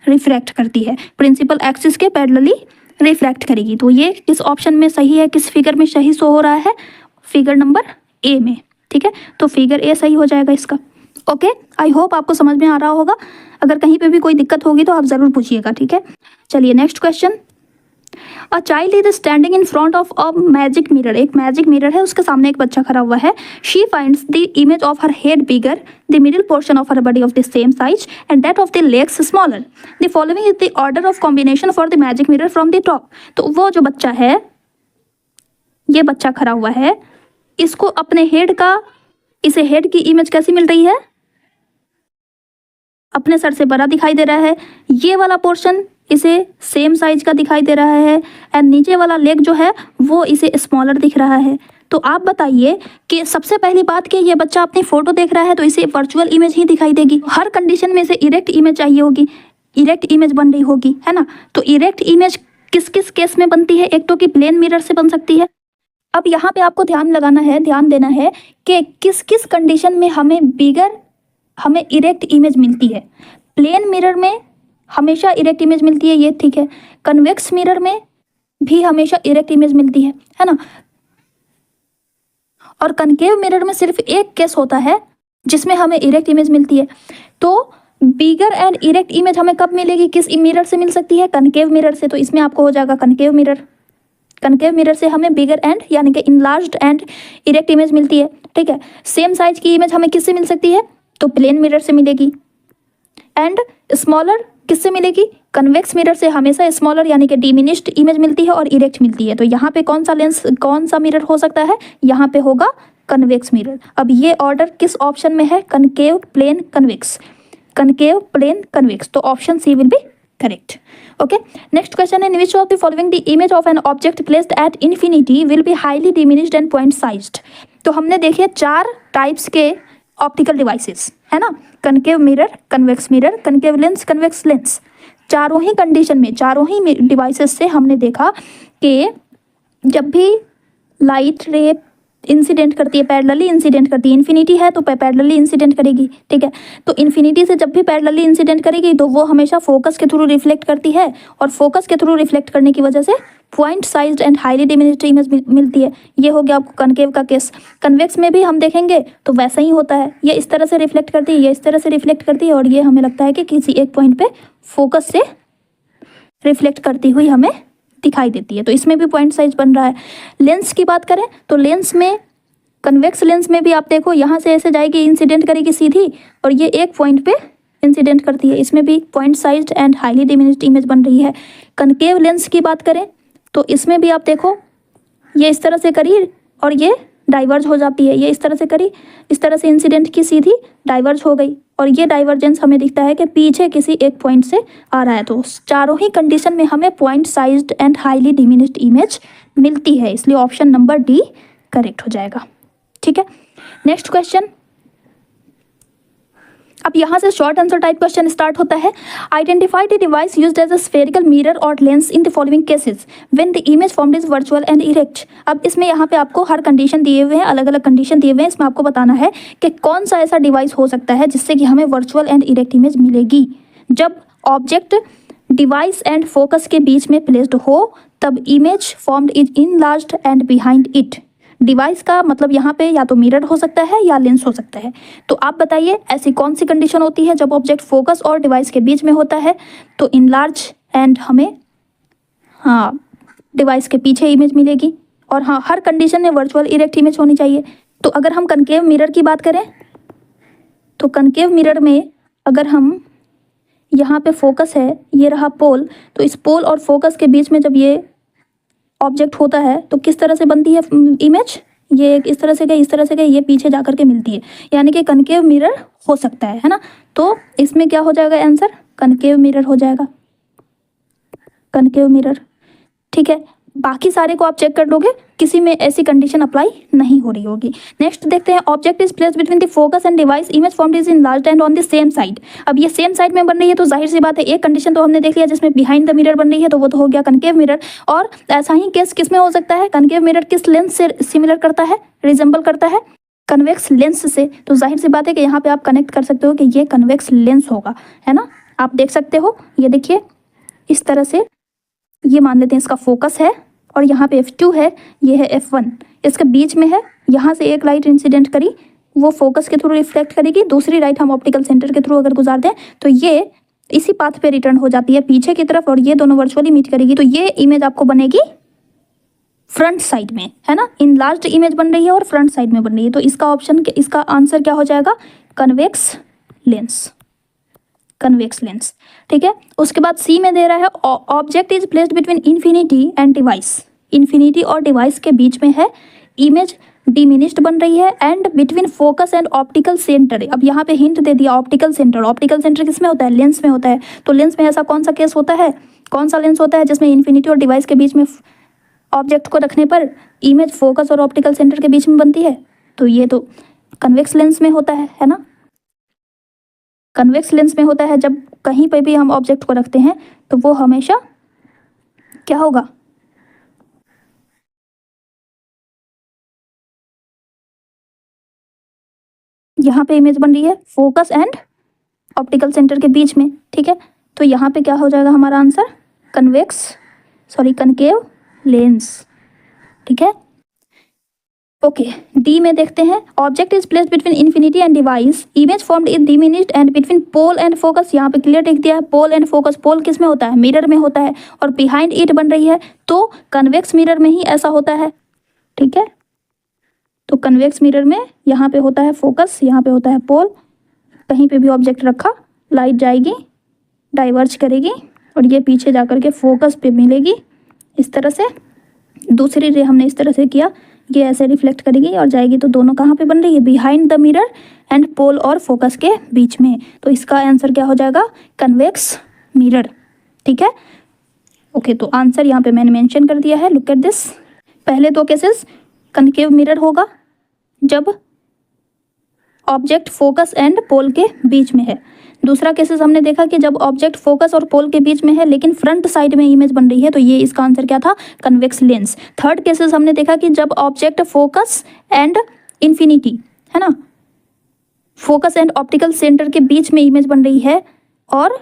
रिफ्रैक्ट करती है, प्रिंसिपल एक्सिस के पैरेलली रिफ्रैक्ट करेगी। तो ये किस ऑप्शन में सही है, किस फिगर में सही शो हो रहा है? फिगर नंबर ए में, ठीक है। तो फिगर ए सही हो जाएगा इसका। ओके, आई होप आपको समझ में आ रहा होगा। अगर कहीं पे भी कोई दिक्कत होगी तो आप ज़रूर पूछिएगा, ठीक है। चलिए next question, a child is standing in front of a magic mirror. एक मैजिक मिरर है, उसके सामने एक बच्चा खड़ा हुआ है। She finds the image of her head bigger, the middle portion of her body of the same size and that of the legs smaller. The following is the order of combination for the magic mirror from the top. तो वो जो बच्चा है, ये बच्चा खड़ा हुआ है, इसको अपने हेड का, इसे हेड की इमेज कैसी मिल रही है? अपने सर से बड़ा दिखाई दे रहा है। ये वाला पोर्शन इसे सेम साइज का दिखाई दे रहा है एंड नीचे वाला लेग जो है वो इसे स्मॉलर दिख रहा है। तो आप बताइए कि सबसे पहली बात कि ये बच्चा अपनी फोटो देख रहा है तो इसे वर्चुअल इमेज ही दिखाई देगी। हर कंडीशन में इसे इरेक्ट इमेज चाहिए होगी, इरेक्ट इमेज बन रही होगी, है ना। तो इरेक्ट इमेज किस किस केस में बनती है? एक तो कि प्लेन मिरर से बन सकती है। अब यहाँ पे आपको ध्यान लगाना है, ध्यान देना है कि किस किस कंडीशन में हमें इरेक्ट इमेज मिलती है। प्लेन मिरर में हमेशा इरेक्ट इमेज मिलती है, ये ठीक है। कन्वेक्स मिरर में भी हमेशा इरेक्ट इमेज मिलती है ना। और कनकेव मिरर में सिर्फ एक केस होता है जिसमें हमें इरेक्ट इमेज मिलती है। तो बिगर एंड इरेक्ट इमेज हमें कब मिलेगी, किस मिरर से मिल सकती है? कनकेव मिरर से। तो इसमें आपको हो जाएगा कनकेव मिरर। कनकेव मिरर से हमें बिगर एंड यानी कि इनलार्ज्ड एंड इरेक्ट इमेज मिलती है, ठीक है। सेम साइज की इमेज हमें किससे मिल सकती है? तो प्लेन मिरर से मिलेगी। एंड स्मॉलर किससे मिलेगी? कन्वेक्स मिरर से हमेशा स्मॉलर यानी कि डिमिनिश्ड इमेज मिलती है और इरेक्ट मिलती है। तो यहाँ पे कौन सा मिरर हो सकता है? यहाँ पे होगा कन्वेक्स मिरर। अब ये ऑर्डर किस ऑप्शन में है? Concave, plane, convex. Concave, plane, convex. तो option C will be correct. Okay, next question है, in which of the following the image of an object placed at infinity will be highly diminished and point sized. तो हमने देखे 4 टाइप्स के ऑप्टिकल डिवाइसेस, है ना। Concave mirror, convex mirror, concave lens, convex lens. चारों ही कंडीशन में, चारों ही डिवाइसेस से हमने देखा कि जब भी लाइट रे इंसिडेंट करती है, पैरेलली इंसिडेंट करती है, इन्फिनिटी है तो पैरेलली इंसिडेंट करेगी, ठीक है। तो इन्फिनिटी से जब भी पैरेलली इंसिडेंट करेगी तो वो हमेशा फोकस के थ्रू रिफ्लेक्ट करती है और फोकस के थ्रू रिफ्लेक्ट करने की वजह से point sized and highly diminished image मिलती है। ये हो गया आपको कनकेव का केस। कन्वेक्स में भी हम देखेंगे तो वैसा ही होता है, ये इस तरह से रिफ्लेक्ट करती है, ये इस तरह से रिफ्लेक्ट करती है और ये हमें लगता है कि किसी एक पॉइंट पे फोकस से रिफ्लेक्ट करती हुई हमें दिखाई देती है। तो इसमें भी पॉइंट साइज बन रहा है। लेंस की बात करें तो लेंस में, कन्वेक्स लेंस में भी आप देखो यहाँ से ऐसे जाएगी, इंसिडेंट करेगी सीधी और ये एक पॉइंट पे इंसिडेंट करती है। इसमें भी point sized and highly diminished image बन रही है। कनकेव लेंस की बात करें तो इसमें भी आप देखो, ये इस तरह से करी और ये डाइवर्ज हो जाती है, ये इस तरह से करी, इस तरह से इंसिडेंट की सीधी डाइवर्ज हो गई और ये डाइवर्जेंस हमें दिखता है कि पीछे किसी एक पॉइंट से आ रहा है। तो चारों ही कंडीशन में हमें point sized and highly diminished image मिलती है, इसलिए ऑप्शन नंबर डी करेक्ट हो जाएगा। ठीक है, नेक्स्ट क्वेश्चन। अब यहाँ से short answer type question start होता है। Identify the device used as a spherical mirror और lens in the following cases when the image formed is virtual and erect. अब इसमें यहाँ पे आपको हर कंडीशन दिए हुए हैं, अलग अलग कंडीशन दिए हुए हैं, इसमें आपको बताना है कि कौन सा ऐसा डिवाइस हो सकता है जिससे कि हमें वर्चुअल एंड इरेक्ट इमेज मिलेगी। जब ऑब्जेक्ट डिवाइस एंड फोकस के बीच में प्लेस्ड हो तब image formed is enlarged and behind it. Device का मतलब यहाँ पे या तो मिरर हो सकता है या लेंस हो सकता है। तो आप बताइए ऐसी कौन सी कंडीशन होती है जब ऑब्जेक्ट फोकस और डिवाइस के बीच में होता है तो इनलार्ज एंड हमें डिवाइस के पीछे इमेज मिलेगी, और हर कंडीशन में वर्चुअल इरेक्ट इमेज होनी चाहिए। तो अगर हम कनकेव मिरर की बात करें तो कनकेव मिरर में अगर हम यहाँ पे फोकस है, ये रहा पोल, तो इस पोल और फोकस के बीच में जब ये ऑब्जेक्ट होता है तो किस तरह से बनती है इमेज, ये इस तरह से गई, इस तरह से गई, ये पीछे जाकर के मिलती है, यानी कि कनकेव मिरर हो सकता है ना। तो इसमें क्या हो जाएगा आंसर, कनकेव मिरर हो जाएगा, कनकेव मिरर। ठीक है, बाकी सारे को आप चेक कर लोगे, किसी में ऐसी कंडीशन अप्लाई नहीं हो रही होगी। नेक्स्ट देखते हैं, object is placed between the focus and device, image formed is enlarged and on the same side. अब ये सेम साइड में बन रही है तो जाहिर सी बात है एक कंडीशन तो हमने देख लिया जिसमें बिहाइंड द मिरर बन रही है, तो वो तो हो गया कनकेव मिरर। और ऐसा ही केस किस में हो सकता है, कनकेव मिरर किस लेंस से सिमिलर करता है, रिजेंबल करता है, कन्वेक्स लेंस से। तो जाहिर सी बात है कि यहाँ पे आप कनेक्ट कर सकते हो कि ये कन्वेक्स लेंस होगा, है ना। आप देख सकते हो, ये देखिए इस तरह से, ये मान लेते हैं इसका फोकस है और यहाँ पे F2 है, ये है F1, इसके बीच में है। यहाँ से एक लाइट इंसिडेंट करी, वो फोकस के थ्रू रिफ्लेक्ट करेगी, दूसरी लाइट हम ऑप्टिकल सेंटर के थ्रू अगर गुजार दें तो ये इसी पाथ पे रिटर्न हो जाती है पीछे की तरफ, और ये दोनों वर्चुअली मीट करेगी। तो ये इमेज आपको बनेगी फ्रंट साइड में, है ना, इनलार्ज्ड इमेज बन रही है और फ्रंट साइड में बन रही है। तो इसका ऑप्शन, इसका आंसर क्या हो जाएगा, कन्वेक्स लेंस, कन्वेक्स लेंस। ठीक है, उसके बाद सी में दे रहा है, object is placed between infinity and device, infinity और डिवाइस के बीच में है, इमेज डिमिनिश्ड बन रही है, and between focus and optical centre. अब यहाँ पे हिंट दे दिया, ऑप्टिकल सेंटर, ऑप्टिकल सेंटर किस में होता है, लेंस में होता है। तो लेंस में ऐसा कौन सा केस होता है, कौन सा लेंस होता है जिसमें इन्फिनिटी और डिवाइस के बीच में ऑब्जेक्ट को रखने पर इमेज फोकस और ऑप्टिकल सेंटर के बीच में बनती है। तो ये तो कन्वेक्स लेंस में होता है ना, कन्वेक्स लेंस में होता है। जब कहीं पे भी हम ऑब्जेक्ट को रखते हैं तो वो हमेशा क्या होगा, यहाँ पे इमेज बन रही है फोकस एंड ऑप्टिकल सेंटर के बीच में। ठीक है, तो यहाँ पे क्या हो जाएगा हमारा आंसर, कनकेव लेंस। ठीक है, ओके, डी में देखते हैं, object is placed between infinity and device, image formed is diminished and between pole and focus. यहाँ पे क्लियर लिख दिया है, पोल एंड फोकस, पोल किस में होता है, मिरर में होता है, और बिहाइंड इट बन रही है, तो कन्वेक्स मिरर में ही ऐसा होता है। ठीक है, तो कन्वेक्स मिरर में यहाँ पे होता है फोकस, यहाँ पे होता है पोल, कहीं पे भी ऑब्जेक्ट रखा, लाइट जाएगी, डाइवर्ज करेगी, और ये पीछे जा करके फोकस पे मिलेगी इस तरह से, दूसरी रे हमने इस तरह से किया, ये ऐसे रिफ्लेक्ट करेगी और जाएगी। तो दोनों कहाँ पे बन रही है, behind the mirror and pole और फोकस के बीच में। तो इसका आंसर क्या हो जाएगा, कन्वेक्स मिरर। ठीक है, ओके, तो आंसर यहाँ पे मैंने मेंशन कर दिया है, लुक एट दिस। पहले दो केसेस कनकेव मिरर होगा जब ऑब्जेक्ट फोकस एंड पोल के बीच में है। दूसरा केसेस हमने देखा कि जब ऑब्जेक्ट फोकस और पोल के बीच में है लेकिन फ्रंट साइड में इमेज बन रही है, तो ये इसका आंसर क्या था, कन्वेक्स लेंस। थर्ड केसेस हमने देखा कि जब ऑब्जेक्ट फोकस एंड इन्फिनिटी, है ना, फोकस एंड ऑप्टिकल सेंटर के बीच में इमेज बन रही है, और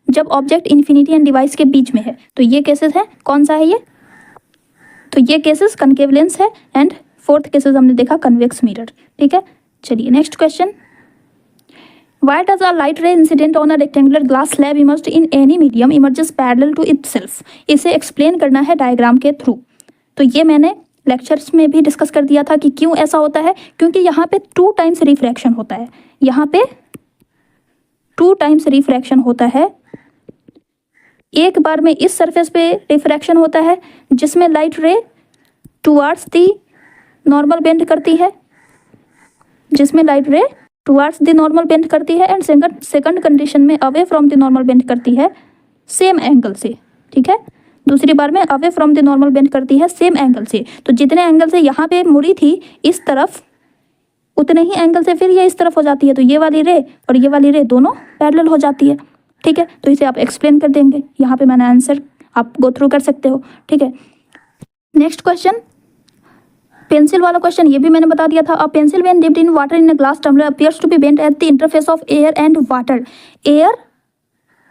जब ऑब्जेक्ट इन्फिनिटी एंड डिवाइस के बीच में है। तो ये केसेस है, कौन सा है ये, तो ये केसेस कनकेव लेंस है, एंड फोर्थ केसेस हमने देखा कन्वेक्स मिरर। ठीक है, चलिए next question. Why does a light ray incident on a rectangular glass slab immersed in any medium emerges parallel to itself? इसे एक्सप्लेन करना है डायग्राम के थ्रू। तो ये मैंने लेक्चर्स में भी डिस्कस कर दिया था कि क्यों ऐसा होता है, क्योंकि यहाँ पे 2 टाइम्स रिफ्रैक्शन होता है, यहाँ पे 2 टाइम्स रिफ्रैक्शन होता है। एक बार में इस सरफेस पे रिफ्रैक्शन होता है जिसमें लाइट रे टुवर्ड्स दी नॉर्मल बेंड करती है, जिसमें लाइट रे टुवर्ड्स द नॉर्मल बेंड करती है, एंड सेकंड कंडीशन में away from the normal bend करती है सेम एंगल से, ठीक है। दूसरी बार में away from the normal bend करती है सेम एंगल से, तो जितने एंगल से यहाँ पे मुड़ी थी इस तरफ, उतने ही एंगल से फिर ये इस तरफ हो जाती है, तो ये वाली रे और ये वाली रे दोनों पैरेलल हो जाती है, ठीक है। तो इसे आप एक्सप्लेन कर देंगे, यहाँ पे मैंने आंसर आप गो थ्रू कर सकते हो, ठीक है। नेक्स्ट क्वेश्चन, पेंसिल वाला क्वेश्चन, ये भी मैंने बता दिया था। A pencil when dipped in water in a glass tumbler appears to be bent at the interface of air and water. Air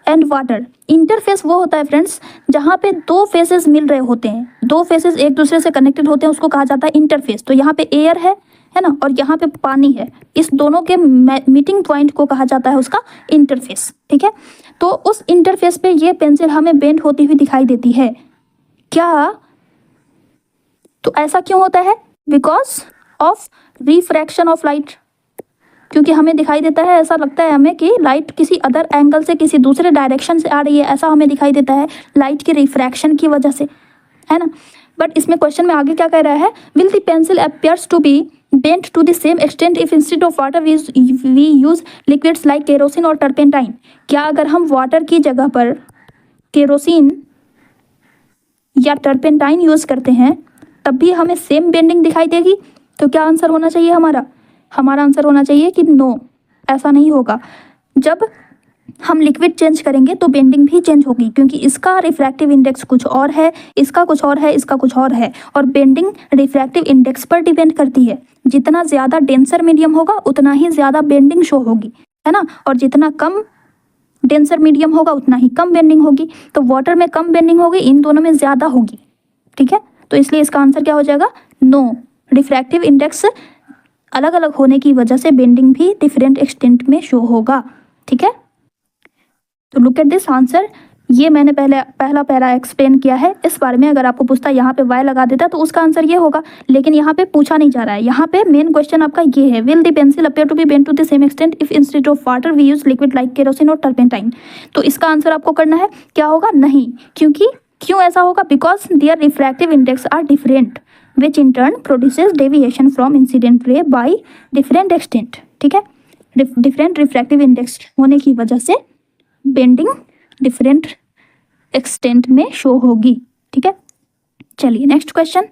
and water, interface वो होता है फ्रेंड्स जहाँ पे दो फेसेस मिल रहे होते हैं, दो फेसेस एक दूसरे से कनेक्टेड होते हैं, उसको कहा जाता है इंटरफेस। तो यहाँ पे एयर है ना, और यहाँ पे पानी है, इस दोनों के मीटिंग पॉइंट को कहा जाता है उसका इंटरफेस, ठीक है। तो उस इंटरफेस पे ये पेंसिल हमें बेंड होती हुई दिखाई देती है क्या? तो ऐसा क्यों होता है? Because of refraction of light, क्योंकि हमें दिखाई देता है, ऐसा लगता है हमें कि लाइट किसी अदर एंगल से, किसी दूसरे डायरेक्शन से आ रही है, ऐसा हमें दिखाई देता है लाइट के रिफ्रैक्शन की वजह से, है ना। बट इसमें क्वेश्चन में आगे क्या कह रहा है, will the pencil appears to be bent to the same extent if instead of water we use liquids like kerosene और टर्पेंटाइन। क्या अगर हम वाटर की जगह पर केरोसिन या टर्पेंटाइन यूज करते हैं तब भी हमें सेम बेंडिंग दिखाई देगी? तो क्या आंसर होना चाहिए हमारा? हमारा आंसर होना चाहिए कि नो, ऐसा नहीं होगा। जब हम लिक्विड चेंज करेंगे तो बेंडिंग भी चेंज होगी, क्योंकि इसका रिफ्रैक्टिव इंडेक्स कुछ और है, इसका कुछ और है, इसका कुछ और है, और बेंडिंग रिफ्रैक्टिव इंडेक्स पर डिपेंड करती है। जितना ज़्यादा डेंसर मीडियम होगा उतना ही ज़्यादा बेंडिंग शो होगी, है ना, और जितना कम डेंसर मीडियम होगा उतना ही कम बेंडिंग होगी। तो वाटर में कम बेंडिंग होगी, इन दोनों में ज़्यादा होगी, ठीक है। तो इसलिए इसका आंसर क्या हो जाएगा? नो। रिफ्रैक्टिव इंडेक्स अलग अलग होने की वजह से बेंडिंग भी डिफरेंट एक्सटेंट में शो होगा, ठीक है। तो लुक एट दिस आंसर, ये मैंने पहला पैरा एक्सप्लेन किया है। इस बारे में अगर आपको पूछता यहाँ पे वाई लगा देता तो उसका आंसर ये होगा, लेकिन यहाँ पे पूछा नहीं जा रहा है। यहाँ पे मेन क्वेश्चन आपका ये है, will the pencil appear to be bent to the same extent if instead of water we use liquid like kerosene और टर्पेंटाइन। तो इसका आंसर आपको करना है क्या होगा? नहीं। क्यों ऐसा होगा? Because their refractive index are different which in turn produces deviation from incident ray by different extent, ठीक है। डिफरेंट रिफ्रैक्टिव इंडेक्स होने की वजह से बेंडिंग डिफरेंट एक्सटेंट में शो होगी, ठीक है। चलिए next question,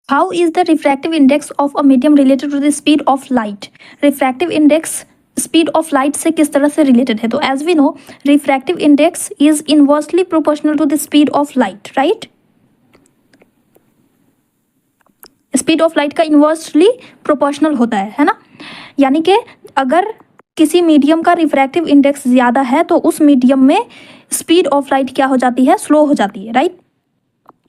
how is the refractive index of a medium related to the speed of light? Refractive index speed of light से किस तरह से रिलेटेड है? तो as we no refractive index is inversely proportional to the speed of light, right. Speed of light का इनवर्सली प्रोपोर्शनल होता है ना। यानी कि अगर किसी मीडियम का रिफ्रैक्टिव इंडेक्स ज़्यादा है तो उस मीडियम में स्पीड ऑफ लाइट क्या हो जाती है? स्लो हो जाती है, राइट।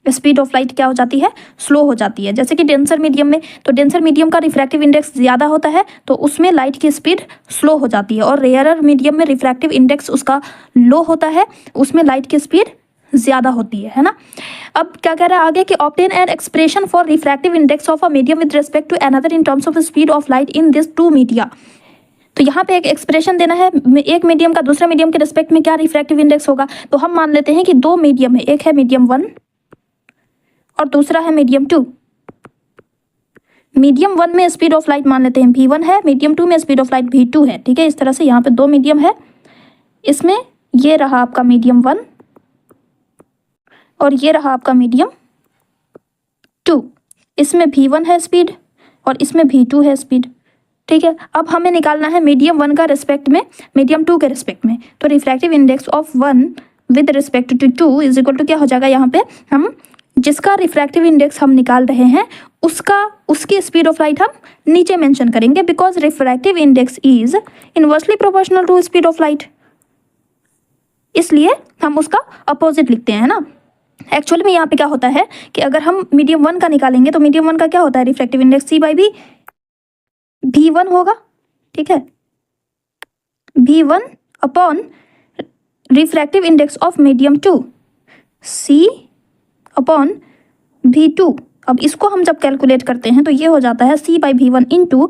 स्पीड ऑफ लाइट क्या हो जाती है? स्लो हो जाती है। जैसे कि डेंसर मीडियम में, तो डेंसर मीडियम का रिफ्रैक्टिव इंडेक्स ज़्यादा होता है तो उसमें लाइट की स्पीड स्लो हो जाती है, और रेयरर मीडियम में रिफ्रैक्टिव इंडेक्स उसका लो होता है, उसमें लाइट की स्पीड ज़्यादा होती है ना। अब क्या कह रहा है आगे कि obtain an expression for refractive index of a medium with respect to another in terms of the speed of light in this two media. तो यहाँ पे एक एक्सप्रेशन देना है, एक मीडियम का दूसरा मीडियम के रिस्पेक्ट में क्या रिफ्रैक्टिव इंडेक्स होगा। तो हम मान लेते हैं कि दो मीडियम है, एक है मीडियम 1 और दूसरा है मीडियम 2। मीडियम 1 में स्पीड ऑफ लाइट मान लेते हैं v1 है, मीडियम 2 में स्पीड ऑफ लाइट v2 है, ठीक है। इस तरह से यहाँ पे दो मीडियम है, इसमें ये रहा आपका मीडियम 1 और ये रहा आपका मीडियम 2। इसमें v1 है स्पीड और इसमें v2 है स्पीड, ठीक है। अब हमें निकालना है मीडियम 1 का रिस्पेक्ट में, मीडियम 2 के रिस्पेक्ट में। तो refractive index of 1 with respect to 2 is equal to क्या हो जाएगा? यहाँ पे हम जिसका रिफ्रैक्टिव इंडेक्स हम निकाल रहे हैं उसकी स्पीड ऑफ लाइट हम नीचे मेंशन करेंगे, because refractive index is inversely proportional to speed of light, इसलिए हम उसका अपोजिट लिखते हैं ना। एक्चुअल में यहाँ पे क्या होता है कि अगर हम मीडियम 1 का निकालेंगे तो मीडियम 1 का क्या होता है? रिफ्रैक्टिव इंडेक्स c/v v1 होगा, ठीक है। v1 upon refractive index of medium 2 c upon v2। अब इसको हम जब कैलकुलेट करते हैं तो ये हो जाता है c/v1 इंटू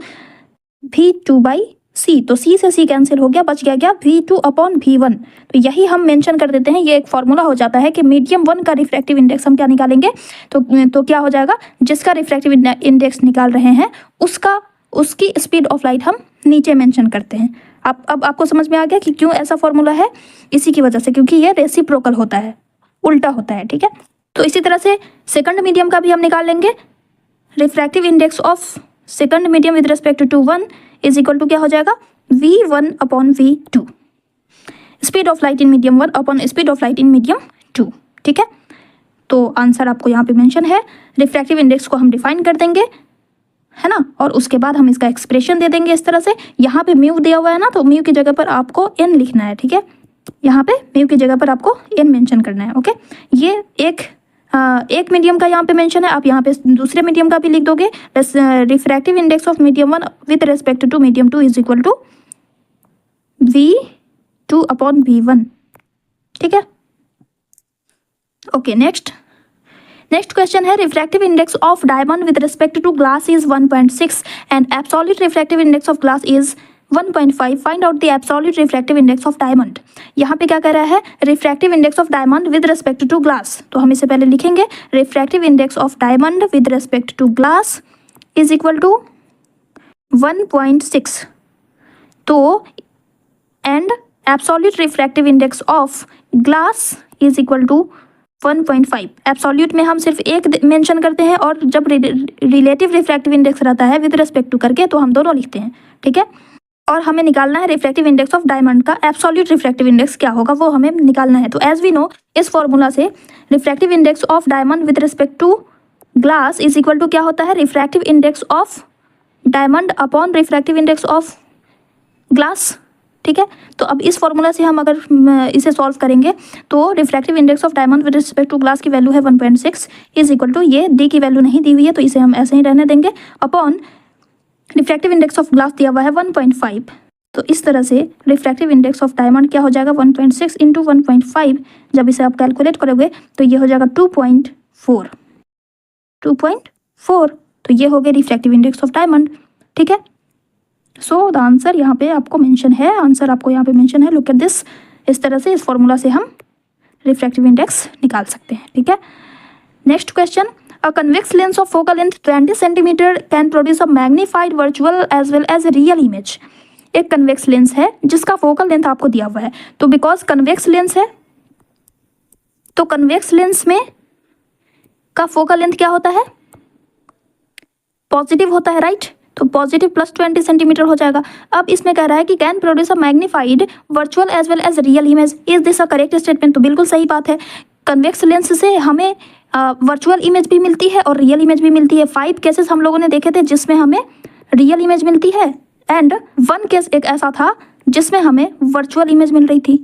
v2/c। तो c से c कैंसिल हो गया, बच गया v2 अपॉन v1। तो यही हम मेंशन कर देते हैं, ये एक फॉर्मूला हो जाता है कि मीडियम 1 का रिफ्रैक्टिव इंडेक्स हम क्या निकालेंगे, तो क्या हो जाएगा? जिसका रिफ्रैक्टिव इंडेक्स निकाल रहे हैं उसका उसकी स्पीड ऑफ लाइट हम नीचे मेंशन करते हैं। अब आपको समझ में आ गया कि क्यों ऐसा फॉर्मूला है, इसी की वजह से, क्योंकि ये रेसिप्रोकल होता है, उल्टा होता है, ठीक है। तो इसी तरह से सेकंड मीडियम का भी हम निकाल लेंगे। Refractive index of second medium with respect to 1 is equal to क्या हो जाएगा, v1 upon v2, speed of light in medium 1 upon speed of light in medium 2, ठीक है। तो आंसर आपको यहाँ पे मेंशन है। रिफ्रैक्टिव इंडेक्स को हम डिफाइन कर देंगे, है ना, और उसके बाद हम इसका एक्सप्रेशन दे देंगे इस तरह से। यहाँ पे म्यू दिया हुआ है ना, तो म्यू की जगह पर आपको n लिखना है, ठीक है। यहाँ पे म्यू की जगह पर आपको n मेंशन करना है, ओके। ये एक मीडियम का यहाँ पे मेंशन है, आप यहाँ पे दूसरे मीडियम का भी लिख दोगे। Refractive index of medium 1 with respect to medium 2 is equal to v2 upon v1, ठीक है। ओके, नेक्स्ट क्वेश्चन है, refractive index of diamond with respect to glass is 1.6 and absolute refractive index of glass is 1.5, find out the absolute refractive index of diamond. यहाँ पे क्या कह रहा है, refractive index of diamond with respect to glass. तो हम इसे पहले लिखेंगे, refractive index of diamond with respect to glass is equal to 1.6, तो and absolute refractive index of glass is equal to 1.5। Absolute में हम सिर्फ एक मेंशन करते हैं, और जब रिलेटिव रिफ्रैक्टिव इंडेक्स रहता है विद रिस्पेक्ट टू करके, तो हम दोनों लिखते हैं, ठीक है। और हमें निकालना है रिफ्रैक्टिव इंडेक्स ऑफ डायमंड का एब्सोल्यूट रिफ्रैक्टिव इंडेक्स क्या होगा, वो हमें निकालना है। तो एज वी नो, इस फॉर्मूला से refractive index of diamond with respect to glass is equal to क्या होता है, refractive index of diamond upon refractive index of glass, ठीक है। तो अब इस फॉर्मूला से हम अगर इसे सॉल्व करेंगे, तो refractive index of diamond with respect to glass की वैल्यू है 1.6 इज इक्वल टू, ये डी की वैल्यू नहीं दी हुई है तो इसे हम ऐसे ही रहने देंगे, upon refractive index of glass दिया हुआ है 1.5। तो इस तरह से रिफ्रैक्टिव इंडेक्स ऑफ डायमंड क्या हो जाएगा, 1.6 इंटू 1.5, जब इसे आप कैलकुलेट करोगे तो ये हो जाएगा 2.4। तो ये हो गया रिफ्रैक्टिव इंडेक्स ऑफ डायमंड, ठीक है। सो द आंसर यहाँ पे आपको मेंशन है, आंसर आपको यहाँ पे मेंशन है, लुक एट दिस। इस तरह से इस फॉर्मूला से हम रिफ्रैक्टिव इंडेक्स निकाल सकते हैं, ठीक है। Next question, a convex lens of focal length 20 centimetre can produce a magnified virtual as well as real image. एक कन्वेक्स लेंस है जिसका फोकल लेंथ आपको दिया हुआ है, तो बिकॉज कन्वेक्स लेंस है, तो कन्वेक्स लेंस में का फोकल लेंथ क्या होता है, पॉजिटिव होता है, राइट। तो पॉजिटिव प्लस 20 सेंटीमीटर हो जाएगा। अब इसमें कह रहा है कि can produce a magnified virtual as well as real image, is this a correct statement. तो बिल्कुल सही बात है, कन्वेक्स लेंस से हमें वर्चुअल इमेज भी मिलती है और रियल इमेज भी मिलती है। 5 केसेस हम लोगों ने देखे थे जिसमें हमें रियल इमेज मिलती है, एंड 1 केस एक ऐसा था जिसमें हमें वर्चुअल इमेज मिल रही थी।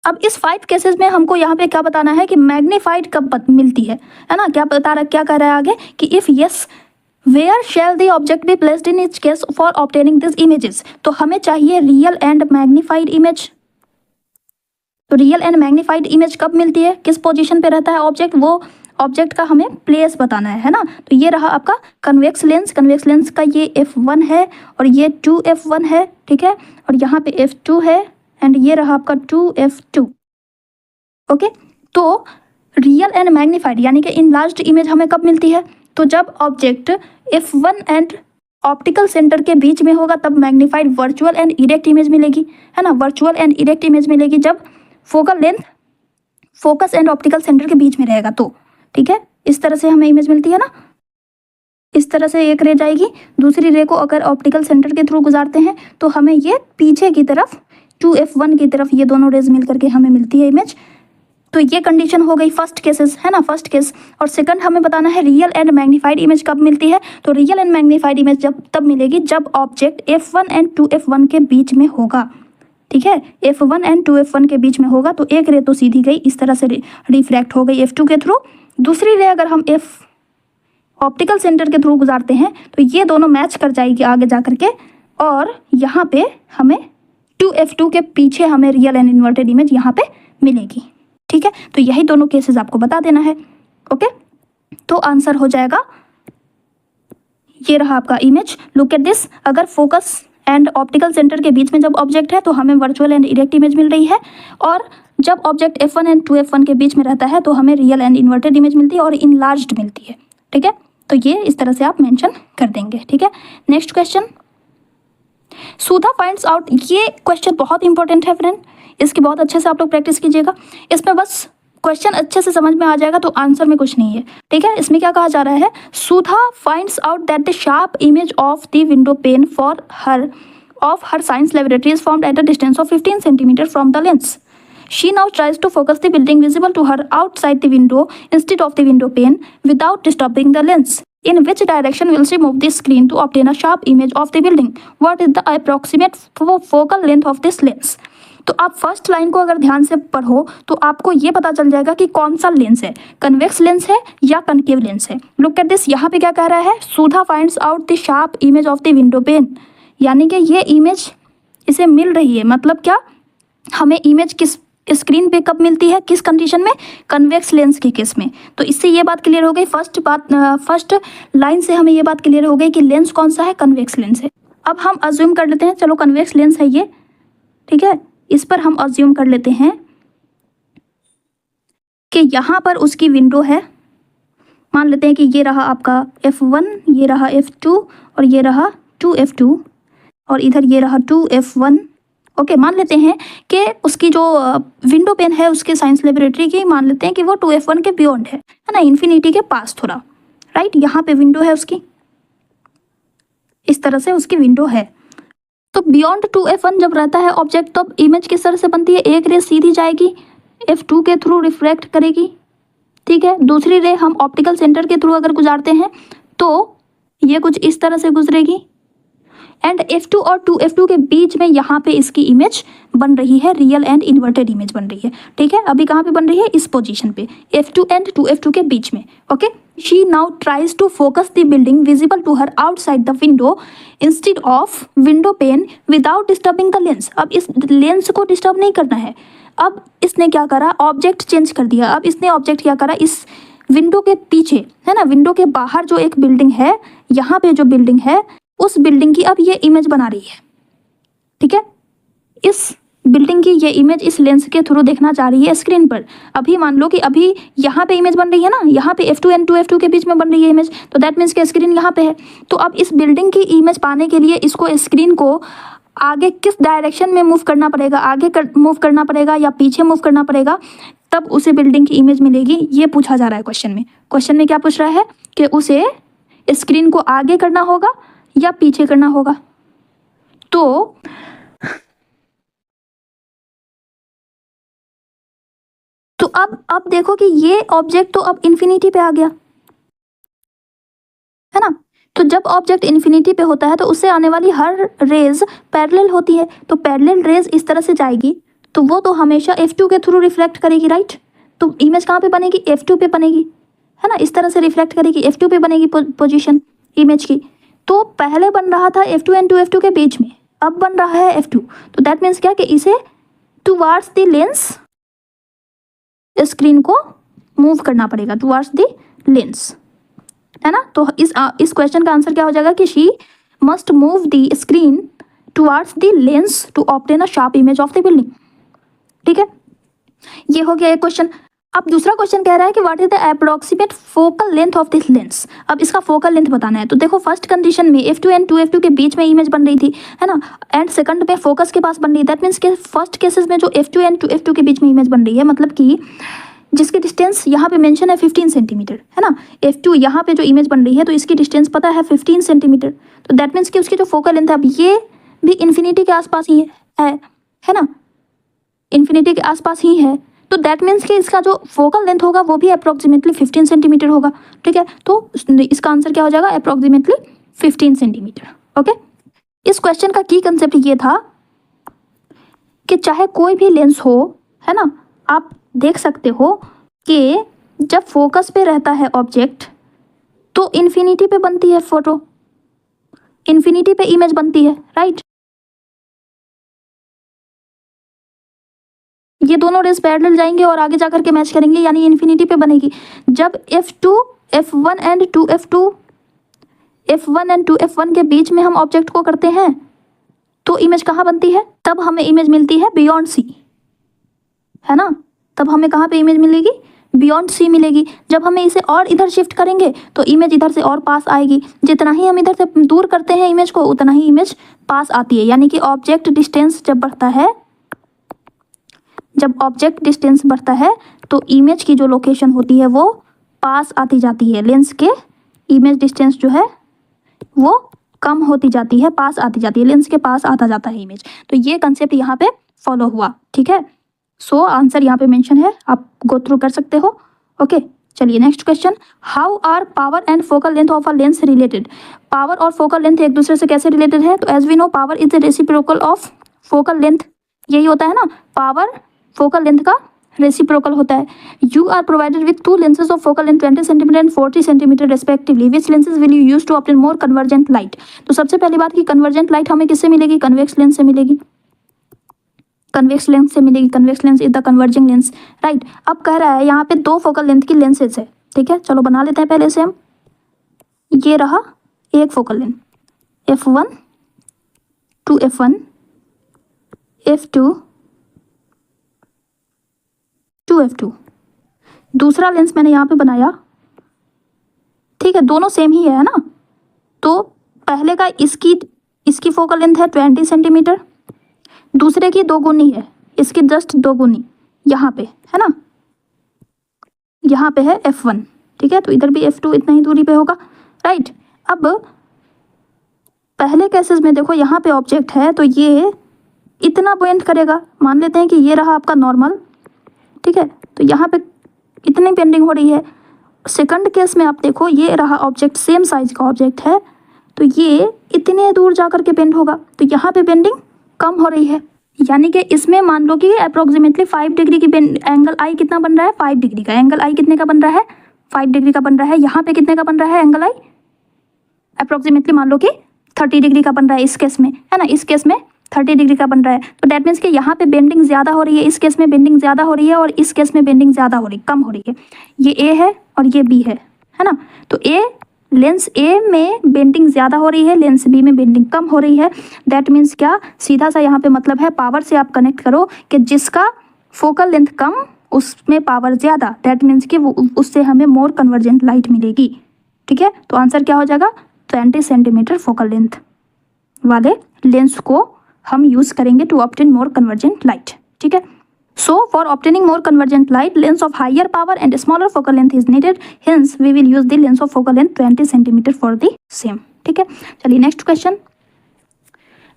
अब इस 5 केसेस में हमको यहाँ पे क्या बताना है कि मैग्नीफाइड कब मिलती है ना। क्या कह रहा है आगे कि if yes where shall the object be placed in each case for obtaining this images. तो हमें चाहिए रियल एंड मैग्नीफाइड इमेज। तो रियल एंड मैग्नीफाइड इमेज कब मिलती है, किस पोजीशन पे रहता है ऑब्जेक्ट, वो ऑब्जेक्ट का हमें प्लेस बताना है ना। तो ये रहा आपका कन्वेक्स लेंस का ये f1 है और ये 2f1 है, ठीक है, और यहाँ पे f2 है एंड ये रहा आपका 2f2, ओके। तो रियल एंड मैग्नीफाइड यानी कि इनलार्ज्ड इमेज हमें कब मिलती है, तो जब object f1 and optical centre के बीच में होगा तब magnified virtual and erect image मिलेगी, है ना। वर्चुअल एंड इरेक्ट इमेज मिलेगी जब focal length focus and optical centre के बीच में रहेगा, तो ठीक है। इस तरह से हमें इमेज मिलती है ना, इस तरह से एक रे जाएगी, दूसरी रे को अगर ऑप्टिकल सेंटर के थ्रू गुजारते हैं तो हमें ये पीछे की तरफ 2f1 की तरफ ये दोनों रेज मिल करके हमें मिलती है इमेज। तो ये कंडीशन हो गई फर्स्ट केसेस, है ना, फर्स्ट केस। और सेकंड हमें बताना है रियल एंड मैग्नीफाइड इमेज कब मिलती है। तो रियल एंड मैग्नीफाइड इमेज तब मिलेगी जब ऑब्जेक्ट f1 एंड 2f1 के बीच में होगा, ठीक है। f1 एंड 2f1 के बीच में होगा तो एक रे तो सीधी गई, इस तरह से रिफ्रैक्ट हो गई f2 के थ्रू। दूसरी रे अगर हम ऑप्टिकल सेंटर के थ्रू गुजारते हैं तो ये दोनों मैच कर जाएगी आगे जा करके, और यहाँ पे हमें 2f2 के पीछे हमें रियल एंड इन्वर्टेड इमेज यहाँ पे मिलेगी, ठीक है। तो यही दोनों केसेस आपको बता देना है, ओके। तो आंसर हो जाएगा, ये रहा आपका इमेज, लुक एट दिस। अगर फोकस एंड ऑप्टिकल सेंटर के बीच में जब ऑब्जेक्ट है तो हमें वर्चुअल एंड इरेक्ट इमेज मिल रही है, और जब ऑब्जेक्ट f1 एंड 2f1 के बीच में रहता है तो हमें रियल एंड इन्वर्टेड इमेज मिलती है और इनलार्ज्ड मिलती है, ठीक है। तो ये इस तरह से आप मेंशन कर देंगे, ठीक है। नेक्स्ट क्वेश्चन, सुधा फाइंड्स आउट, ये क्वेश्चन बहुत इंपॉर्टेंट है फ्रेंड, इसकी बहुत अच्छे से आप लोग प्रैक्टिस कीजिएगा। इसमें बस क्वेश्चन अच्छे से समझ में आ जाएगा तो आंसर में कुछ नहीं है, ठीक है। इसमें क्या कहा जा रहा है, Sudha finds out that the sharp image of the window pane for her of her science laboratory is formed at a distance of 15 centimeters from the lens. She now tries to focus the building visible to her outside the window instead of the window pane without disturbing the lens. In which direction will she move the screen to obtain a sharp image of the building? What is the approximate focal length of this lens? तो आप फर्स्ट लाइन को अगर ध्यान से पढ़ो तो आपको ये पता चल जाएगा कि कौन सा लेंस है, कन्वेक्स लेंस है या कनकेव लेंस है। लुक एट दिस, यहाँ पे क्या कह रहा है, Sudha finds out the sharp image of the window pane, यानी कि ये इमेज इसे मिल रही है, मतलब क्या, हमें इमेज किस स्क्रीन पे कब मिलती है, किस कंडीशन में, कन्वेक्स लेंस के केस में। तो इससे ये बात क्लियर हो गई, फर्स्ट लाइन से हमें ये बात क्लियर हो गई कि लेंस कौन सा है, कन्वेक्स लेंस है। अब हम अज्यूम कर लेते हैं, चलो कन्वेक्स लेंस है ये, ठीक है, इस पर हम अज्यूम कर लेते हैं कि यहाँ पर उसकी विंडो है, मान लेते हैं कि ये रहा आपका F1, ये रहा F2 और ये रहा 2F2 और इधर ये रहा 2F1। ओके, मान लेते हैं कि उसकी जो विंडो पेन है उसके साइंस लेबोरेटरी की, मान लेते हैं कि वो 2F1 के बियॉन्ड है ना, इन्फिनिटी के पास थोड़ा, राइट। यहाँ पे विंडो है उसकी, इस तरह से उसकी विंडो है। तो बियॉन्ड 2F1 जब रहता है ऑब्जेक्ट, तो इमेज किस तरह से बनती है, एक रे सीधी जाएगी F2 के थ्रू रिफ्लेक्ट करेगी, ठीक है। दूसरी रे हम ऑप्टिकल सेंटर के थ्रू अगर गुजारते हैं तो ये कुछ इस तरह से गुजरेगी एंड F2 और 2F2 के बीच में यहाँ पे इसकी इमेज बन रही है, रियल एंड इन्वर्टेड इमेज बन रही है, ठीक है। अभी कहाँ पे बन रही है, इस पोजीशन पे, F2 एंड 2F2 के बीच में। Okay, she now tries to focus the building visible to her outside the window instead of window pane without disturbing the lens. अब इस लेंस को डिस्टर्ब नहीं करना है। अब इसने क्या करा, ऑब्जेक्ट चेंज कर दिया। अब इसने ऑब्जेक्ट क्या करा, इस विंडो के पीछे है ना, विंडो के बाहर जो एक बिल्डिंग है, यहाँ पे जो बिल्डिंग है उस बिल्डिंग की अब ये इमेज बना रही है, ठीक है। इस बिल्डिंग की ये इमेज इस लेंस के थ्रू देखना चाह रही है स्क्रीन पर। अभी मान लो कि अभी यहाँ पे इमेज बन रही है ना, यहाँ पे F2 एंड 2F2 के बीच में बन रही है इमेज, तो दैट मीन्स कि स्क्रीन यहाँ पे है। तो अब इस बिल्डिंग की इमेज पाने के लिए इसको स्क्रीन को आगे किस डायरेक्शन में मूव करना पड़ेगा, आगे मूव करना पड़ेगा या पीछे मूव करना पड़ेगा, तब उसे बिल्डिंग की इमेज मिलेगी। ये पूछा जा रहा है क्वेश्चन में। क्वेश्चन में क्या पूछ रहा है कि उसे स्क्रीन को आगे करना होगा या पीछे करना होगा। तो अब देखो कि ये ऑब्जेक्ट तो अब इन्फिनिटी पे आ गया है ना। तो जब ऑब्जेक्ट इन्फिनिटी पे होता है तो उससे आने वाली हर रेज पैरेलल होती है। तो पैरेलल रेज इस तरह से जाएगी तो वो तो हमेशा F2 के थ्रू रिफ्लेक्ट करेगी, राइट। तो इमेज कहाँ पे बनेगी, F2 पे बनेगी, है ना, इस तरह से रिफ्लेक्ट करेगी, F2 पे बनेगी पोजीशन इमेज की। तो पहले बन रहा था F2 एंड 2F2 के बीच में, अब बन रहा है F2। तो दैट मीन्स क्या कि इसे टुवार्ड्स द लेंस स्क्रीन को मूव करना पड़ेगा, टुवार्ड्स द लेंस, है ना। तो इस क्वेश्चन का आंसर क्या हो जाएगा कि she must move the screen towards the lens to obtain a sharp image of the building, ठीक है। ये हो गया एक क्वेश्चन। अब दूसरा क्वेश्चन कह रहा है कि what is the approximate focal length of this lens. अब इसका फोकल लेंथ बताना है। तो देखो फर्स्ट कंडीशन में F2 एंड 2F2 के बीच में इमेज बन रही थी, है ना, एंड सेकंड में फोकस के पास बन रही है। दैट मीन्स के फर्स्ट केसेस में जो F2 एंड 2F2 के बीच में इमेज बन रही है, मतलब कि जिसकी डिस्टेंस यहाँ पे मेंशन है 15 सेंटीमीटर, है ना। F2 यहाँ पे जो इमेज बन रही है तो इसकी डिस्टेंस पता है 15 सेंटीमीटर। तो दैट मीन्स कि उसकी जो फोकल लेंथ है, अब ये भी इन्फिनिटी के आसपास ही है ना, इन्फिनिटी के आसपास ही है। तो दैट मीन्स कि इसका जो फोकल लेंथ होगा वो भी अप्रॉक्सीमेटली 15 सेंटीमीटर होगा, ठीक है। तो इसका आंसर क्या हो जाएगा, अप्रॉक्सीमेटली 15 सेंटीमीटर। ओके, इस क्वेश्चन का की कंसेप्ट ये था कि चाहे कोई भी लेंस हो, है ना, आप देख सकते हो कि जब फोकस पे रहता है ऑब्जेक्ट तो इन्फिनिटी पे बनती है फोटो, इन्फिनिटी पे इमेज बनती है, राइट। ये दोनों रेस पैरेलल जाएंगे और आगे जाकर के मैच करेंगे, यानी इन्फिनिटी पे बनेगी। जब F1 एंड 2F1 के बीच में हम ऑब्जेक्ट को करते हैं तो इमेज कहाँ बनती है, तब हमें इमेज मिलती है बियॉन्ड C, है ना। तब हमें कहाँ पे इमेज मिलेगी, बियॉन्ड सी मिलेगी। जब हमें इसे और इधर शिफ्ट करेंगे तो इमेज इधर से और पास आएगी। जितना ही हम इधर से दूर करते हैं इमेज को उतना ही इमेज पास आती है। यानी कि ऑब्जेक्ट डिस्टेंस जब बढ़ता है, जब ऑब्जेक्ट डिस्टेंस बढ़ता है तो इमेज की जो लोकेशन होती है वो पास आती जाती है। लेंस के इमेज डिस्टेंस जो है वो कम होती जाती है, पास आती जाती है, लेंस के पास आता जाता है इमेज। तो ये कंसेप्ट यहाँ पे फॉलो हुआ। ठीक है, सो आंसर यहाँ पे मेंशन है, आप गो थ्रू कर सकते हो। ओके, चलिए next question. How are power and focal length of a lens related? Power और फोकल लेंथ एक दूसरे से कैसे रिलेटेड है? तो as we know power is the reciprocal of focal length. यही होता है ना, पावर फोकल लेंथ का रेसिप्रोकल होता है। You are provided with two lenses of focal length 20 centimetre and 40 centimetre respectively. Which lenses will you use to obtain more convergent light? तो सबसे पहली बात कि कन्वर्जेंट लाइट हमें किससे मिलेगी? कन्वेक्स लेंस से मिलेगी। कन्वेक्स लेंस से मिलेगी। Convex lens is the converging lens, right. अब कह रहा है यहाँ पे दो फोकल लेंथ की लेंसेज है। ठीक है, चलो बना लेते हैं पहले से हम। ये रहा एक focal length f1 to f1, f2 to f2। दूसरा लेंस मैंने यहाँ पे बनाया। ठीक है, दोनों सेम ही है ना। तो पहले का इसकी फोकल लेंथ है 20 सेंटीमीटर, दूसरे की दो गुनी है, इसकी जस्ट दो गुनी यहाँ पे है ना, यहाँ पे है f1। ठीक है, तो इधर भी f2 इतना ही दूरी पे होगा, राइट। अब पहले केसेस में देखो यहाँ पे ऑब्जेक्ट है तो ये इतना पॉइंट करेगा। मान लेते हैं कि ये रहा आपका नॉर्मल। ठीक है, तो यहाँ पे इतनी बेंडिंग हो रही है। सेकंड केस में आप देखो ये रहा ऑब्जेक्ट, सेम साइज का ऑब्जेक्ट है तो ये इतने दूर जा कर के बेंड होगा, तो यहाँ पे बेंडिंग कम हो रही है। यानी कि इसमें मान लो कि अप्रोक्सीमेटली 5 डिग्री की एंगल आई कितना बन रहा है? 5 डिग्री का एंगल आई कितने का बन रहा है? 5 डिग्री का बन रहा है। यहाँ पे कितने का बन रहा है एंगल आई? अप्रोक्सीमेटली मान लो कि 30 डिग्री का बन रहा है इस केस में, है ना। इस केस में 30 डिग्री का बन रहा है, तो डेट मीन्स कि यहाँ पे बेंडिंग ज़्यादा हो रही है, इस केस में बेंडिंग ज़्यादा हो रही है और इस केस में बेंडिंग ज़्यादा हो रही, कम हो रही है। ये ए है और ये बी है ना। तो लेंस ए में बेंडिंग ज़्यादा हो रही है, लेंस बी में बेंडिंग कम हो रही है। दैट मीन्स क्या, सीधा सा यहाँ पे मतलब है पावर से आप कनेक्ट करो कि जिसका फोकल लेंथ कम उसमें पावर ज़्यादा। दैट मीन्स कि उससे हमें मोर कन्वर्जेंट लाइट मिलेगी। ठीक है, तो आंसर क्या हो जाएगा? 20 सेंटीमीटर फोकल लेंथ वाले लेंस को हम यूज़ करेंगे to obtain more convergent light. ठीक है, so for obtaining more convergent light lens of higher power and smaller focal length is needed, hence we will use the lens of focal length 20 centimetre for the same. ठीक है, चलिए next question.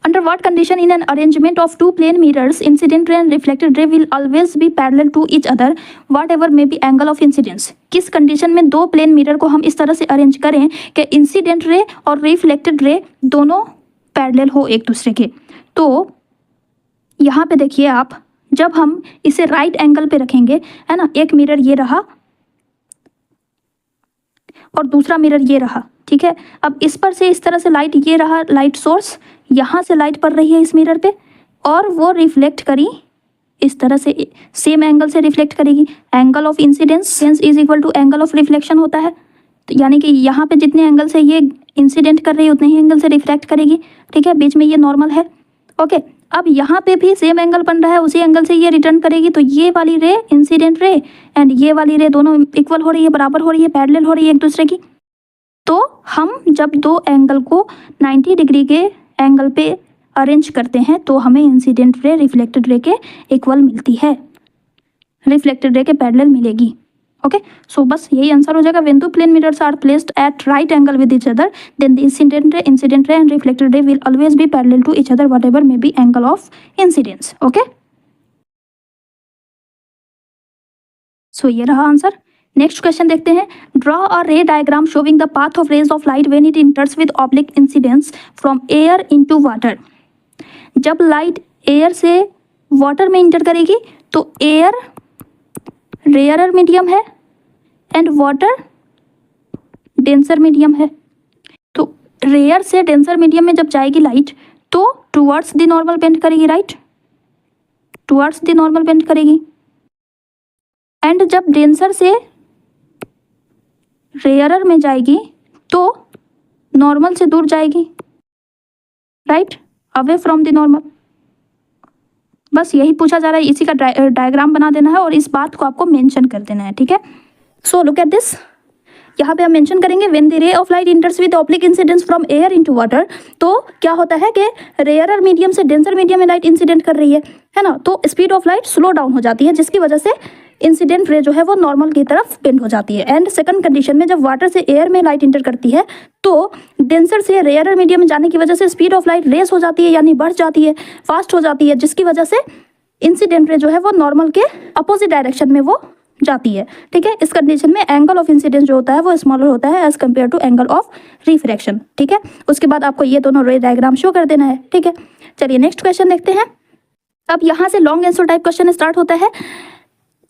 Under what condition in an arrangement of two plane mirrors incident ray and reflected ray will always be parallel to each other whatever may be angle of incidence? किस कंडीशन में दो प्लेन मिरर को हम इस तरह से अरेंज करें कि इंसिडेंट रे और रिफ्लेक्टेड रे दोनों पैरेलल हो एक दूसरे के? तो यहाँ पे देखिए आप, जब हम इसे राइट एंगल पे रखेंगे, है ना, एक मिरर ये रहा और दूसरा मिरर ये रहा। ठीक है, अब इस पर से इस तरह से लाइट, ये रहा लाइट सोर्स, यहाँ से लाइट पड़ रही है इस मिरर पे और वो रिफ्लेक्ट करी इस तरह से, सेम एंगल से रिफ्लेक्ट करेगी। Angle of incidence is equal to angle of reflection होता है। तो यानी कि यहाँ पे जितने एंगल से ये इंसिडेंट कर रही है उतने ही एंगल से रिफ्लेक्ट करेगी। ठीक है, बीच में ये नॉर्मल है। ओके, अब यहाँ पे भी सेम एंगल बन रहा है, उसी एंगल से ये रिटर्न करेगी। तो ये वाली रे इंसिडेंट रे एंड ये वाली रे दोनों इक्वल हो रही है, बराबर हो रही है, पैरेलल हो रही है एक दूसरे की। तो हम जब दो एंगल को 90 डिग्री के एंगल पे अरेंज करते हैं तो हमें इंसिडेंट रे रिफ्लेक्टेड रे के इक्वल मिलती है, रिफ्लेक्टेड रे के पैरेलल मिलेगी। ओके, सो बस यही आंसर हो जाएगा। When two plane mirrors are placed at right angle with each other then the incident ray and reflected ray will always be parallel to each other whatever may be angle of incidence. Okay, so ये रहा आंसर। नेक्स्ट क्वेश्चन देखते हैं। Draw a ray diagram showing the path of rays of light when it enters with oblique incidence from air into water. जब लाइट एयर से वाटर में इंटर करेगी तो एयर रेयरर मीडियम है एंड वाटर डेंसर मीडियम है। तो रेयर से डेंसर मीडियम में जब जाएगी लाइट तो टुवर्ड्स द नॉर्मल बेंड करेगी, right, towards the normal bend करेगी। एंड जब डेंसर से रेयरर में जाएगी तो नॉर्मल से दूर जाएगी, right, away from the normal. बस यही पूछा जा रहा है, इसी का डायग्राम बना देना है और इस बात को आपको मेंशन कर देना है, ठीक है। सो लुक एट दिस, यहाँ पे हम मेंशन करेंगे when the ray of light इंटर्स with oblique incidence from air into water. तो क्या होता है कि रेयरर मीडियम से डेंसर मीडियम में लाइट इंसिडेंट कर रही है ना, तो speed of light slow down हो जाती है, जिसकी वजह से इंसिडेंट रे जो है वो नॉर्मल की तरफ बेंड हो जाती है। एंड सेकंड कंडीशन में जब वाटर से एयर में लाइट इंटर करती है तो डेंसर से रेयरर मीडियम में जाने की वजह से स्पीड ऑफ लाइट रेस हो जाती है, यानी बढ़ जाती है, फास्ट हो जाती है, जिसकी वजह से इंसिडेंट रे जो है वो नॉर्मल के अपोजिट डायरेक्शन में वो जाती है, ठीक है। इस कंडीशन में एंगल ऑफ इंसिडेंस जो होता है वो स्मॉलर होता है as compared to angle of refraction, ठीक है। उसके बाद आपको ये दोनों रे डायग्राम शो कर देना है, ठीक है। चलिए नेक्स्ट क्वेश्चन देखते हैं। अब यहाँ से long answer type question start होता है,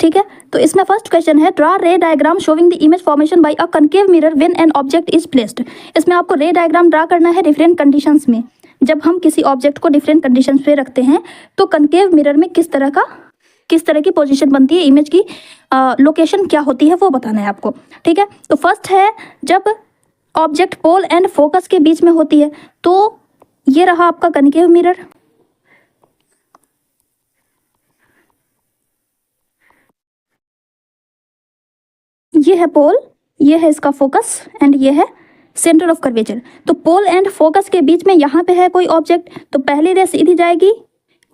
ठीक है। तो इसमें फर्स्ट क्वेश्चन है, draw ray diagram showing the image formation by a concave mirror when an object is placed. इसमें आपको रे डायग्राम ड्रा करना है डिफरेंट कंडीशंस में। जब हम किसी ऑब्जेक्ट को डिफरेंट कंडीशंस पे रखते हैं तो कनकेव मिरर में किस तरह की पोजीशन बनती है, इमेज की लोकेशन क्या होती है वो बताना है आपको, ठीक है। तो फर्स्ट है, जब ऑब्जेक्ट पोल एंड फोकस के बीच में होती है, तो ये रहा आपका कनकेव मिरर, ये है पोल, ये है इसका फोकस एंड ये है सेंटर ऑफ कर्वेचर। तो पोल एंड फोकस के बीच में यहाँ पे है कोई ऑब्जेक्ट, तो पहली रे सीधी जाएगी,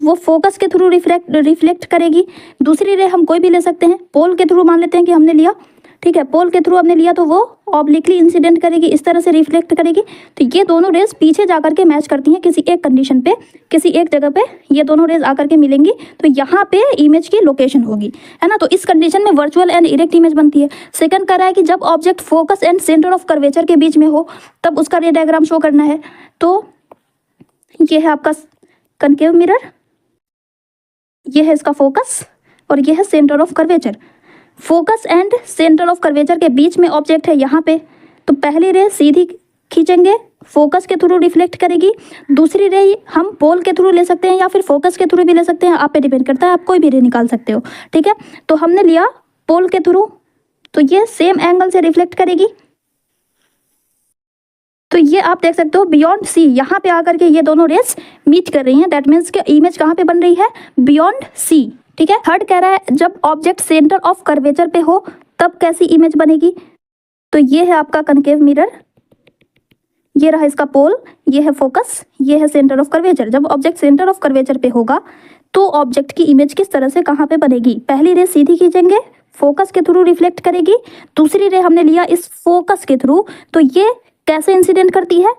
वो फोकस के थ्रू रिफ्लेक्ट करेगी। दूसरी रे हम कोई भी ले सकते हैं, पोल के थ्रू मान लेते हैं कि हमने लिया, ठीक है, पोल के थ्रू हमने लिया तो वो ऑब्लिकली इंसिडेंट करेगी, इस तरह से रिफ्लेक्ट करेगी। तो ये दोनों रेज पीछे जाकर के मैच करती हैं किसी एक कंडीशन पे, किसी एक जगह पे ये दोनों रेज आकर के मिलेंगी, तो यहाँ पे इमेज की लोकेशन होगी, है ना। तो इस कंडीशन में वर्चुअल एंड इरेक्ट इमेज बनती है। सेकंड कह रहा है कि जब object focus and centre of curvature के बीच में हो तब उसका रे डायग्राम शो करना है। तो ये है आपका कनकेव मिरर, ये है इसका फोकस और ये है centre of curvature. Focus and centre of curvature के बीच में ऑब्जेक्ट है यहाँ पे, तो पहली रे सीधी खींचेंगे, फोकस के थ्रू रिफ्लेक्ट करेगी। दूसरी रे हम पोल के थ्रू ले सकते हैं या फिर फोकस के थ्रू भी ले सकते हैं, आप पे डिपेंड करता है, आप कोई भी रे निकाल सकते हो, ठीक है। तो हमने लिया पोल के थ्रू, तो ये सेम एंगल से रिफ्लेक्ट करेगी। तो ये आप देख सकते हो बियॉन्ड सी, यहाँ पे आकर के ये दोनों रेस मीट कर रही हैं, दैट मीन्स कि इमेज कहाँ पे बन रही है, बियॉन्ड सी, ठीक है। थर्ड कह रहा है, जब ऑब्जेक्ट सेंटर ऑफ कर्वेचर पे हो तब कैसी इमेज बनेगी। तो ये है आपका कनकेव मिरर, ये रहा इसका पोल, ये है फोकस, ये है सेंटर ऑफ कर्वेचर। जब ऑब्जेक्ट सेंटर ऑफ कर्वेचर पे होगा तो ऑब्जेक्ट की इमेज किस तरह से कहाँ पे बनेगी, पहली रे सीधी खींचेंगे, फोकस के थ्रू रिफ्लेक्ट करेगी। दूसरी रे हमने लिया इस फोकस के थ्रू, तो ये कैसे इंसिडेंट करती है,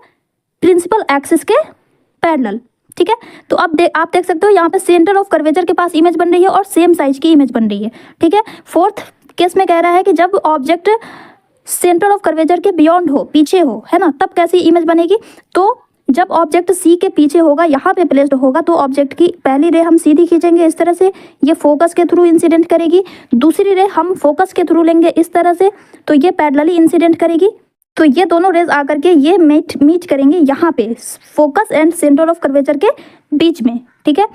प्रिंसिपल एक्सिस के पैरेलल, ठीक है। तो अब आप देख सकते हो यहाँ पे सेंटर ऑफ कर्वेचर के पास इमेज बन रही है और सेम साइज की इमेज बन रही है, ठीक है। फोर्थ केस में कह रहा है कि जब ऑब्जेक्ट सेंटर ऑफ कर्वेचर के बियॉन्ड हो, पीछे हो, है ना, तब कैसी इमेज बनेगी। तो जब ऑब्जेक्ट सी के पीछे होगा, यहाँ पे प्लेस्ड होगा, तो ऑब्जेक्ट की पहली रे हम सीधी खींचेंगे इस तरह से, ये फोकस के थ्रू इंसिडेंट करेगी। दूसरी रे हम फोकस के थ्रू लेंगे इस तरह से, तो ये पैरेलली इंसिडेंट करेगी। तो ये दोनों रेज आकर के ये मीट करेंगे यहाँ पे focus and centre of curvature के बीच में, ठीक है।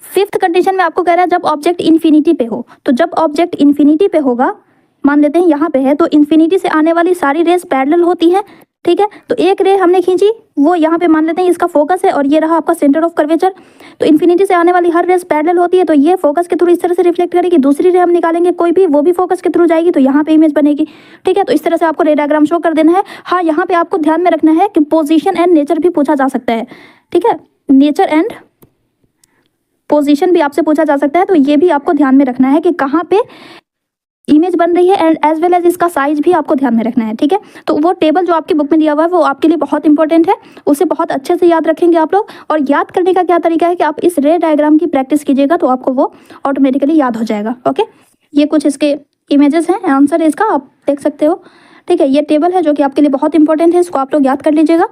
फिफ्थ कंडीशन में आपको कह रहा है जब ऑब्जेक्ट इन्फिनिटी पे हो, तो जब ऑब्जेक्ट इन्फिनिटी पे होगा, मान लेते हैं यहाँ पे है, तो इन्फिनिटी से आने वाली सारी रेज पैरेलल होती हैं, ठीक है। तो एक रे हमने खींची, वो यहाँ पे मान लेते हैं इसका फोकस है और ये रहा आपका सेंटर ऑफ कर्वेचर। तो इन्फिनिटी से आने वाली हर रेज पैरेलल होती है, तो ये फोकस के थ्रू इस तरह से रिफ्लेक्ट करेगी। दूसरी रे हम निकालेंगे कोई भी, वो भी फोकस के थ्रू जाएगी, तो यहाँ पे इमेज बनेगी, ठीक है। तो इस तरह से आपको रे डायग्राम शो कर देना है। हाँ, यहाँ पे आपको ध्यान में रखना है कि पोजिशन एंड नेचर भी पूछा जा सकता है, ठीक है, नेचर एंड पोजीशन भी आपसे पूछा जा सकता है। तो ये भी आपको ध्यान में रखना है कि कहाँ पे इमेज बन रही है एंड एज वेल एज इसका साइज भी आपको ध्यान में रखना है, ठीक है। तो वो टेबल जो आपकी बुक में दिया हुआ है वो आपके लिए बहुत इंपॉर्टेंट है, उसे बहुत अच्छे से याद रखेंगे आप लोग। और याद करने का क्या तरीका है कि आप इस रे डायग्राम की प्रैक्टिस कीजिएगा तो आपको वो ऑटोमेटिकली याद हो जाएगा, ओके। ये कुछ इसके इमेजेस हैं, आंसर है इसका, आप देख सकते हो, ठीक है। ये टेबल है जो कि आपके लिए बहुत इंपॉर्टेंट है, इसको आप लोग याद कर लीजिएगा।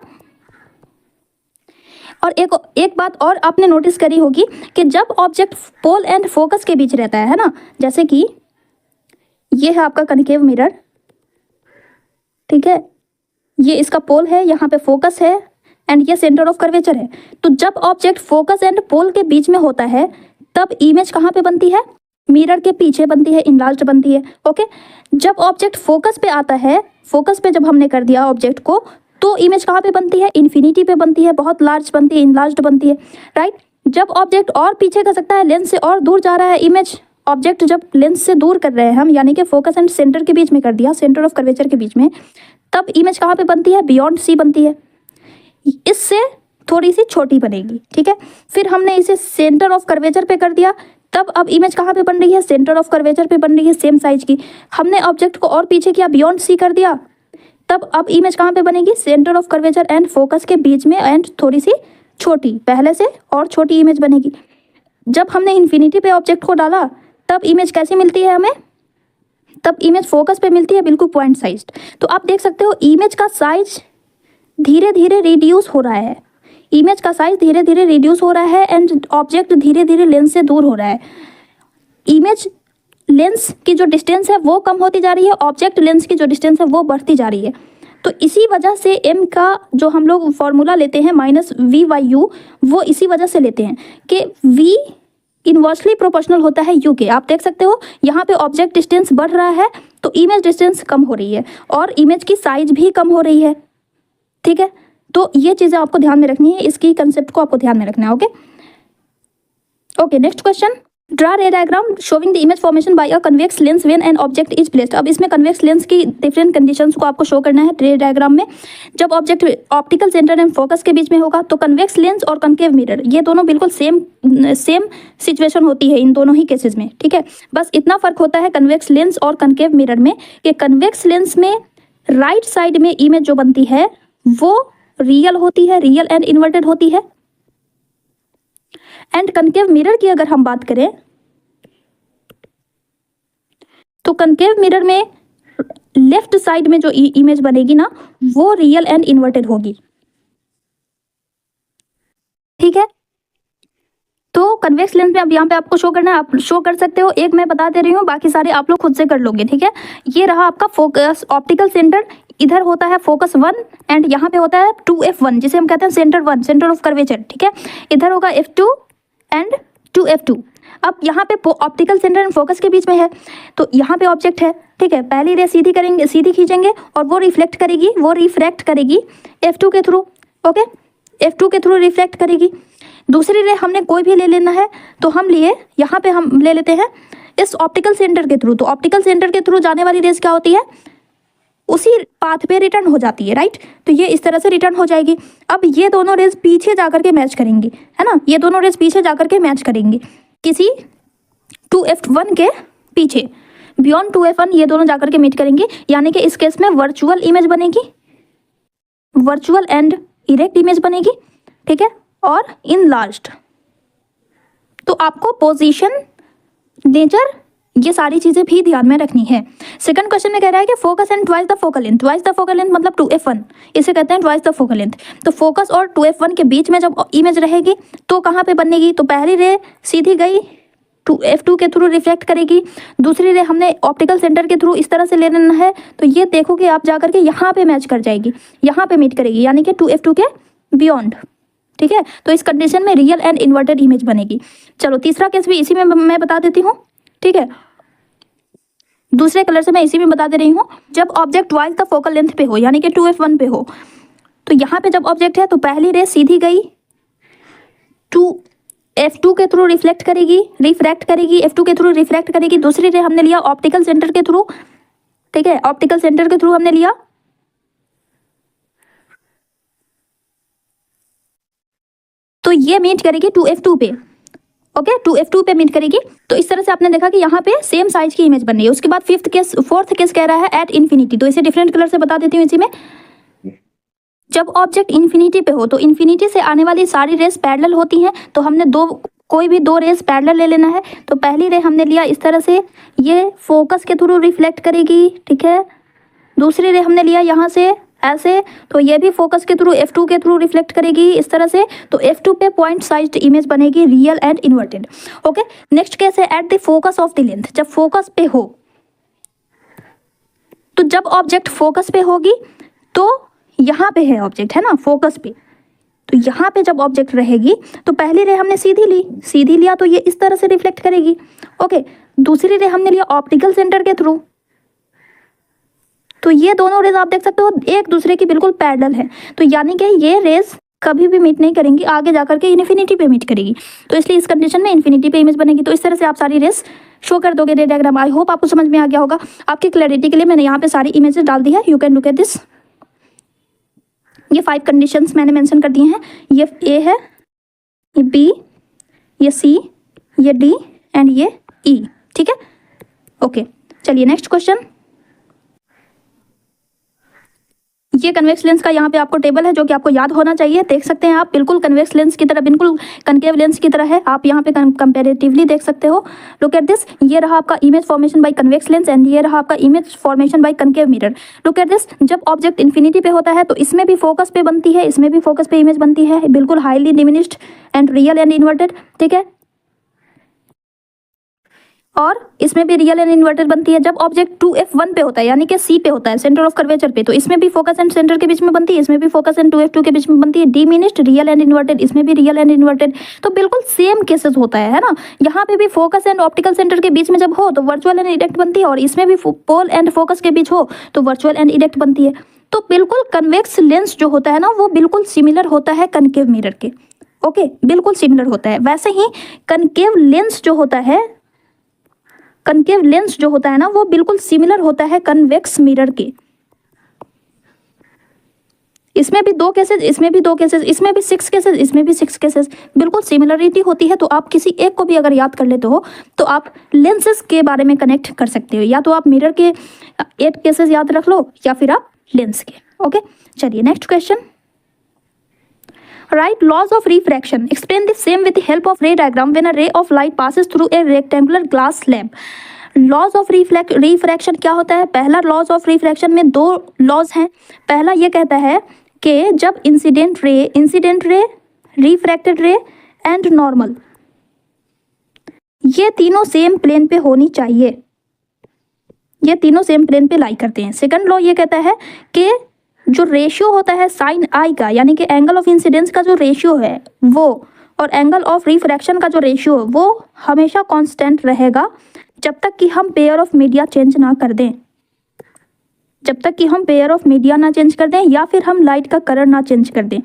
और एक बात और आपने नोटिस करी होगी कि जब ऑब्जेक्ट पोल एंड फोकस के बीच रहता है ना, जैसे कि ये है आपका कनकेव मिरर, ठीक है, ये इसका पोल है, यहाँ पे फोकस है एंड ये सेंटर ऑफ कर्वेचर है। तो जब ऑब्जेक्ट फोकस एंड पोल के बीच में होता है तब इमेज कहाँ पे बनती है, मिरर के पीछे बनती है, इनलार्ज्ड बनती है, ओके। जब ऑब्जेक्ट फोकस पे आता है, फोकस पे जब हमने कर दिया ऑब्जेक्ट को, तो इमेज कहाँ पे बनती है, इन्फिनिटी पे बनती है, बहुत लार्ज बनती है, इनलार्ज्ड बनती है, राइट। जब ऑब्जेक्ट और पीछे कर सकता है, लेंस से और दूर जा रहा है इमेज, ऑब्जेक्ट जब लेंस से दूर कर रहे हैं हम, यानी कि फोकस एंड सेंटर के बीच में कर दिया, सेंटर ऑफ कर्वेचर के बीच में, तब इमेज कहाँ पे बनती है, बियॉन्ड सी बनती है, इससे थोड़ी सी छोटी बनेगी, ठीक है। फिर हमने इसे सेंटर ऑफ कर्वेचर पे कर दिया, तब अब इमेज कहाँ पे बन रही है, सेंटर ऑफ कर्वेचर पे बन रही है, सेम साइज की। हमने ऑब्जेक्ट को और पीछे किया, बियॉन्ड सी कर दिया, तब अब इमेज कहाँ पे बनेगी, centre of curvature and focus के बीच में एंड थोड़ी सी छोटी, पहले से और छोटी इमेज बनेगी। जब हमने इन्फिनिटी पे ऑब्जेक्ट को डाला तब इमेज कैसी मिलती है हमें, तब इमेज फोकस पे मिलती है बिल्कुल पॉइंट साइज। तो आप देख सकते हो इमेज का साइज धीरे धीरे रिड्यूस हो रहा है, इमेज का साइज धीरे धीरे रिड्यूस हो रहा है एंड ऑब्जेक्ट धीरे धीरे लेंस से दूर हो रहा है। इमेज लेंस की जो डिस्टेंस है वो कम होती जा रही है, ऑब्जेक्ट लेंस की जो डिस्टेंस है वो बढ़ती जा रही है। तो इसी वजह से m का जो हम लोग फॉर्मूला लेते हैं -v/u, वो इसी वजह से लेते हैं कि v इन्वर्सली प्रोपोर्शनल होता है u के। आप देख सकते हो यहाँ पे ऑब्जेक्ट डिस्टेंस बढ़ रहा है तो इमेज डिस्टेंस कम हो रही है और इमेज की साइज भी कम हो रही है, ठीक है। तो ये चीज़ें आपको ध्यान में रखनी है, इसकी कंसेप्ट को आपको ध्यान में रखना है। Okay, next question, draw ray diagram showing the image formation by a convex lens when an object is placed. अब इसमें कन्वेक्स लेंस की डिफरेंट कंडीशंस को आपको शो करना है रे डायग्राम में। जब object optical centre and focus के बीच में होगा तो कन्वेक्स लेंस और कनकेव मिरर ये दोनों बिल्कुल सेम सिचुएशन होती है इन दोनों ही केसेस में, ठीक है। बस इतना फर्क होता है कन्वेक्स लेंस और कनकेव मिरर में कि कन्वेक्स लेंस में राइट साइड में इमेज जो बनती है वो रियल होती है, रियल एंड इन्वर्टेड होती है। एंड कनकेव मिरर की अगर हम बात करें तो कनकेव मिरर में लेफ्ट साइड में जो इमेज बनेगी ना वो रियल एंड इन्वर्टेड होगी, ठीक है। तो कन्वेक्स लेंस में अब यहाँ पे आपको शो करना है, आप शो कर सकते हो, एक मैं बता दे रही हूँ, बाकी सारे आप लोग खुद से कर लोगे, ठीक है। ये रहा आपका फोकस ऑप्टिकल सेंटर, इधर होता है फोकस 1 एंड यहाँ पे होता है 2f1 जिसे हम कहते हैं सेंटर 1, सेंटर ऑफ कर्वेचर, ठीक है। इधर होगा f2 एंड 2f2। अब यहाँ पे ऑप्टिकल सेंटर एंड फोकस के बीच में है तो यहाँ पे ऑब्जेक्ट है, ठीक है। पहली रे सीधी करेंगे, सीधी खींचेंगे और वो रिफ्लेक्ट करेगी, वो रिफ्रैक्ट करेगी f2 के थ्रू, ओके, f2 के थ्रू रिफ्लेक्ट करेगी। दूसरी रे हमने कोई भी ले लेना है तो हम लिए, यहाँ पे हम ले लेते हैं इस ऑप्टिकल सेंटर के थ्रू। तो ऑप्टिकल सेंटर के थ्रू जाने वाली रेस क्या होती है, उसी पाथ पे रिटर्न हो जाती है, राइट। तो ये इस तरह से रिटर्न हो जाएगी। अब ये दोनों रेस पीछे जाकर के मैच करेंगी, है ना, ये दोनों रेस पीछे जाकर के मैच करेंगी किसी 2f1 के पीछे, बियॉन्ड 2f1 ये दोनों जाकर के मीट करेंगी, यानी कि इस केस में वर्चुअल इमेज बनेगी, वर्चुअल एंड इरेक्ट इमेज बनेगी, ठीक है, और इनलार्ज्ड। तो आपको पोजीशन, नेचर, ये सारी चीजें भी ध्यान में रखनी है। सेकंड क्वेश्चन में कह रहा है कि focus and twice the focal length, twice the focal length मतलब 2f1, इसे कहते हैं ट्वाइस द फोकल लेंथ। तो फोकस और 2f1 के बीच में जब इमेज रहेगी तो कहाँ पे बनेगी, तो पहली रे सीधी गई f2 के थ्रू रिफ्लेक्ट करेगी, दूसरी रे हमने ऑप्टिकल सेंटर के थ्रू इस तरह से ले लेना है तो ये देखोगे आप जाकर के यहाँ पे मैच कर जाएगी, यहाँ पे मीट करेगी, यानी कि 2f2 के बियॉन्ड, ठीक है। तो इस कंडीशन में रियल एंड इन्वर्टेड इमेज बनेगी। चलो तीसरा केस भी इसी में मैं बता देती हूँ, ठीक है, दूसरे कलर से मैं इसी में बता दे रही हूँ। जब object twice the focal length पे हो यानी कि 2f1 पे हो तो यहाँ पे जब ऑब्जेक्ट है तो पहली रे सीधी गई f2 के थ्रू रिफ्लेक्ट करेगी, रिफ्रैक्ट करेगी, f2 के थ्रू रिफ्रैक्ट करेगी, दूसरी रे हमने लिया ऑप्टिकल सेंटर के थ्रू, ठीक है, ऑप्टिकल सेंटर के थ्रू हमने लिया, तो ये मीट करेगी 2f2 पे, ओके, 2f2 पे मीट करेगी। तो इस तरह से आपने देखा कि यहाँ पे सेम साइज की इमेज बन रही है। उसके बाद फोर्थ केस कह रहा है एट इन्फिनिटी, तो इसे डिफरेंट कलर से बता देती हूँ इसी में। जब ऑब्जेक्ट इन्फिनिटी पे हो तो इन्फिनिटी से आने वाली सारी रेस पैरेलल होती हैं, तो हमने कोई भी दो रेस पैरेलल ले लेना है। तो पहली रे हमने लिया इस तरह से, ये फोकस के थ्रू रिफ्लेक्ट करेगी, ठीक है। दूसरी रे हमने लिया यहाँ से ऐसे, तो ये भी फोकस के थ्रू f2 के थ्रू रिफ्लेक्ट करेगी इस तरह से, तो f2 पे पॉइंट साइज्ड इमेज बनेगी, real and inverted, okay. Next case है at the focus of the length, जब फोकस पे हो, तो जब ऑब्जेक्ट फोकस पे होगी तो यहाँ पे है ऑब्जेक्ट, है ना, फोकस पे, तो यहाँ पे जब ऑब्जेक्ट रहेगी तो पहली रे हमने सीधी लिया तो ये इस तरह से रिफ्लेक्ट करेगी, ओके। दूसरी रे हमने लिया ऑप्टिकल सेंटर के थ्रू, तो ये दोनों रेज आप देख सकते हो एक दूसरे की बिल्कुल पैरेलल है, तो यानी कि ये रेज कभी भी मीट नहीं करेंगी, आगे जाकर के इन्फिनिटी पे मीट करेगी। तो इसलिए इस कंडीशन में इन्फिनिटी पे इमेज बनेगी। तो इस तरह से आप सारी रेस शो कर दोगे रे डायग्राम। आई होप आपको समझ में आ गया होगा। आपकी क्लैरिटी के लिए मैंने यहाँ पे सारी इमेजेस डाल दी है, you can look at this. ये 5 कंडीशंस मैंने मेंशन कर दिए हैं। ये ए है, ये बी, ये सी, ये डी एंड ये ई। ठीक है, ओके। चलिए नेक्स्ट क्वेश्चन। ये कन्वेक्स लेंस का यहाँ पे आपको टेबल है जो कि आपको याद होना चाहिए। देख सकते हैं आप, बिल्कुल कन्वेक्स लेंस की तरह, बिल्कुल कनकेव लेंस की तरह है। आप यहाँ पे कंपेरेटिवली देख सकते हो। लुक एट दिस, ये रहा आपका image formation bye convex lens and ये रहा आपका image formation bye concave mirror. Look at this, जब ऑब्जेक्ट इन्फिनिटी पे होता है तो इसमें भी फोकस पे बनती है, इसमें भी फोकस पे इमेज बनती है, बिल्कुल highly diminished and real and inverted. ठीक है, और इसमें भी रियल एंड इन्वर्टेड बनती है। जब ऑब्जेक्ट 2f1 पे होता है यानी कि सी पे होता है, सेंटर ऑफ कर्वेचर पे, तो इसमें भी फोकस एंड सेंटर के बीच में बनती है, इसमें भी फोकस एंड 2f2 के बीच में बनती है। डिमिनिश्ड, रियल एंड इन्वर्टेड, इसमें भी रियल एंड इन्वर्टेड। तो बिल्कुल सेम केसेस होता है ना। यहाँ पे भी फोकस एंड ऑप्टिकल सेंटर के बीच में जब हो तो वर्चुअल एंड इरेक्ट बनती है, और इसमें भी पोल एंड फोकस के बीच हो तो वर्चुअल एंड इरेक्ट बनती है। तो बिल्कुल कन्वेक्स लेंस जो होता है ना, वो बिल्कुल सिमिलर होता है कनकेव मिरर के। ओके, बिल्कुल सिमिलर होता है। वैसे ही कनकेव लेंस जो होता है, कनकेव लेंस जो होता है ना, वो बिल्कुल सिमिलर होता है कन्वेक्स मिरर के। इसमें भी 2 केसेस, इसमें भी 2 केसेस, इसमें भी 6 केसेस, इसमें भी 6 केसेस, बिल्कुल सिमिलरिटी होती है। तो आप किसी एक को भी अगर याद कर लेते हो तो आप लेंसेज के बारे में कनेक्ट कर सकते हो। या तो आप मिरर के 8 केसेस याद रख लो या फिर आप लेंस के। ओके, चलिए next question. Write laws of refraction. Explain the same with the help of ray diagram when a ray of light passes through a rectangular glass slab. Laws of refraction क्या होता है? पहला laws of refraction में 2 laws हैं। पहला ये कहता है कि जब इंसिडेंट रे, रिफ्रैक्टेड रे एंड नॉर्मल, ये तीनों सेम प्लेन पे होनी चाहिए, ये तीनों सेम प्लेन पे लाई करते हैं। सेकंड लॉ ये कहता है कि जो रेशियो होता है साइन आई का, यानी कि एंगल ऑफ इंसिडेंस का जो रेशियो है वो, और एंगल ऑफ रिफ्रैक्शन का जो रेशियो है वो हमेशा कांस्टेंट रहेगा जब तक कि हम पेयर ऑफ मीडिया चेंज ना कर दें, जब तक कि हम पेयर ऑफ मीडिया ना चेंज कर दें या फिर हम लाइट का कलर ना चेंज कर दें।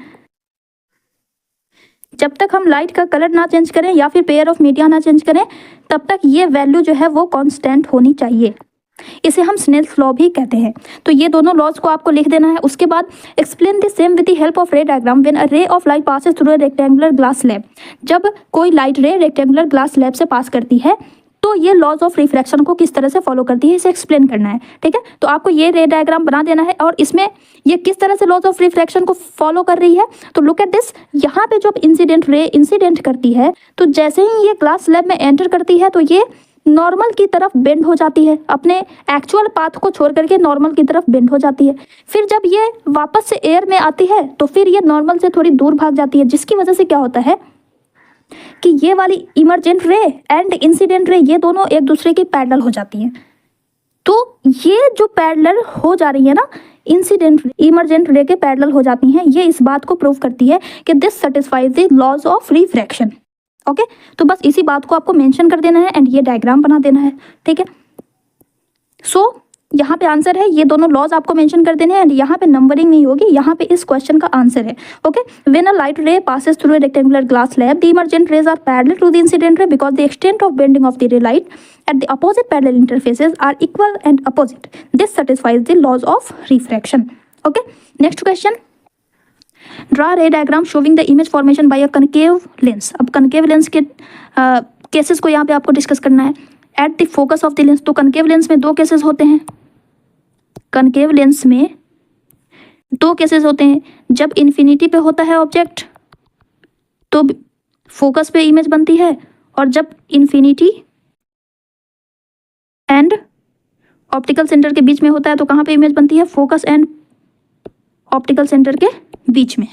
जब तक हम लाइट का कलर ना चेंज करें या फिर पेयर ऑफ मीडिया ना चेंज करें, तब तक ये वैल्यू जो है वो कांस्टेंट होनी चाहिए। इसे हम स्नेल्स लॉ भी कहते हैं। तो ये दोनों लॉज को आपको लिख देना है। उसके बाद explain the same with the help of रे diagram when a ray of light passes through a rectangular glass slab. जब कोई लाइट रे रेक्टेंगुलर ग्लास स्लैब से पास करती है तो ये लॉज ऑफ रिफ्रैक्शन को किस तरह से फॉलो करती है, इसे एक्सप्लेन करना है। ठीक है, तो आपको ये रे डायग्राम बना देना है और इसमें ये किस तरह से लॉज ऑफ रिफ्रैक्शन को फॉलो कर रही है। तो लुक एट दिस, यहाँ पे जब इंसिडेंट रे इंसिडेंट करती है तो जैसे ही ये ग्लास स्लैब में एंटर करती है तो ये नॉर्मल की तरफ बेंड हो जाती है, अपने एक्चुअल पाथ को छोड़ करके नॉर्मल की तरफ बेंड हो जाती है। फिर जब ये वापस से एयर में आती है तो फिर ये नॉर्मल से थोड़ी दूर भाग जाती है, जिसकी वजह से क्या होता है कि ये वाली emergent ray and incident ray ये दोनों एक दूसरे की पैरेलल हो जाती हैं। तो ये जो पैरेलल हो जा रही है ना, इंसिडेंट इमरजेंट रे के पैरेलल हो जाती हैं, ये इस बात को प्रूव करती है कि this satisfies the laws of refraction. Okay, तो बस इसी बात को आपको मेंशन कर देना है एंड ये डायग्राम बना देना है। ठीक है, सो यहाँ पे आंसर है, ये दोनों लॉज आपको मेंशन कर देने हैं एंड यहाँ पे नंबरिंग नहीं होगी, यहाँ पे इस क्वेश्चन का आंसर है। Okay, when a light ray passes through a rectangular glass slab the emergent rays are parallel to the incident ray because the extent of bending of the ray light at the opposite parallel interfaces are equal and opposite. This satisfies the laws of refraction. Okay, next question. Draw ray diagram showing the image formation by a concave lens. अब कनकेव लेंस के केसेस को यहाँ पे आपको डिस्कस करना है। At the focus of the lens, तो कनकेव लेंस में 2 केसेस होते हैं। कनकेव लेंस में 2 केसेस होते हैं। जब इन्फिनिटी पे होता है ऑब्जेक्ट तो फोकस पे इमेज बनती है, और जब इन्फिनिटी एंड ऑप्टिकल सेंटर के बीच में होता है तो कहाँ पे इमेज बनती है, फोकस एंड ऑप्टिकल सेंटर के बीच में।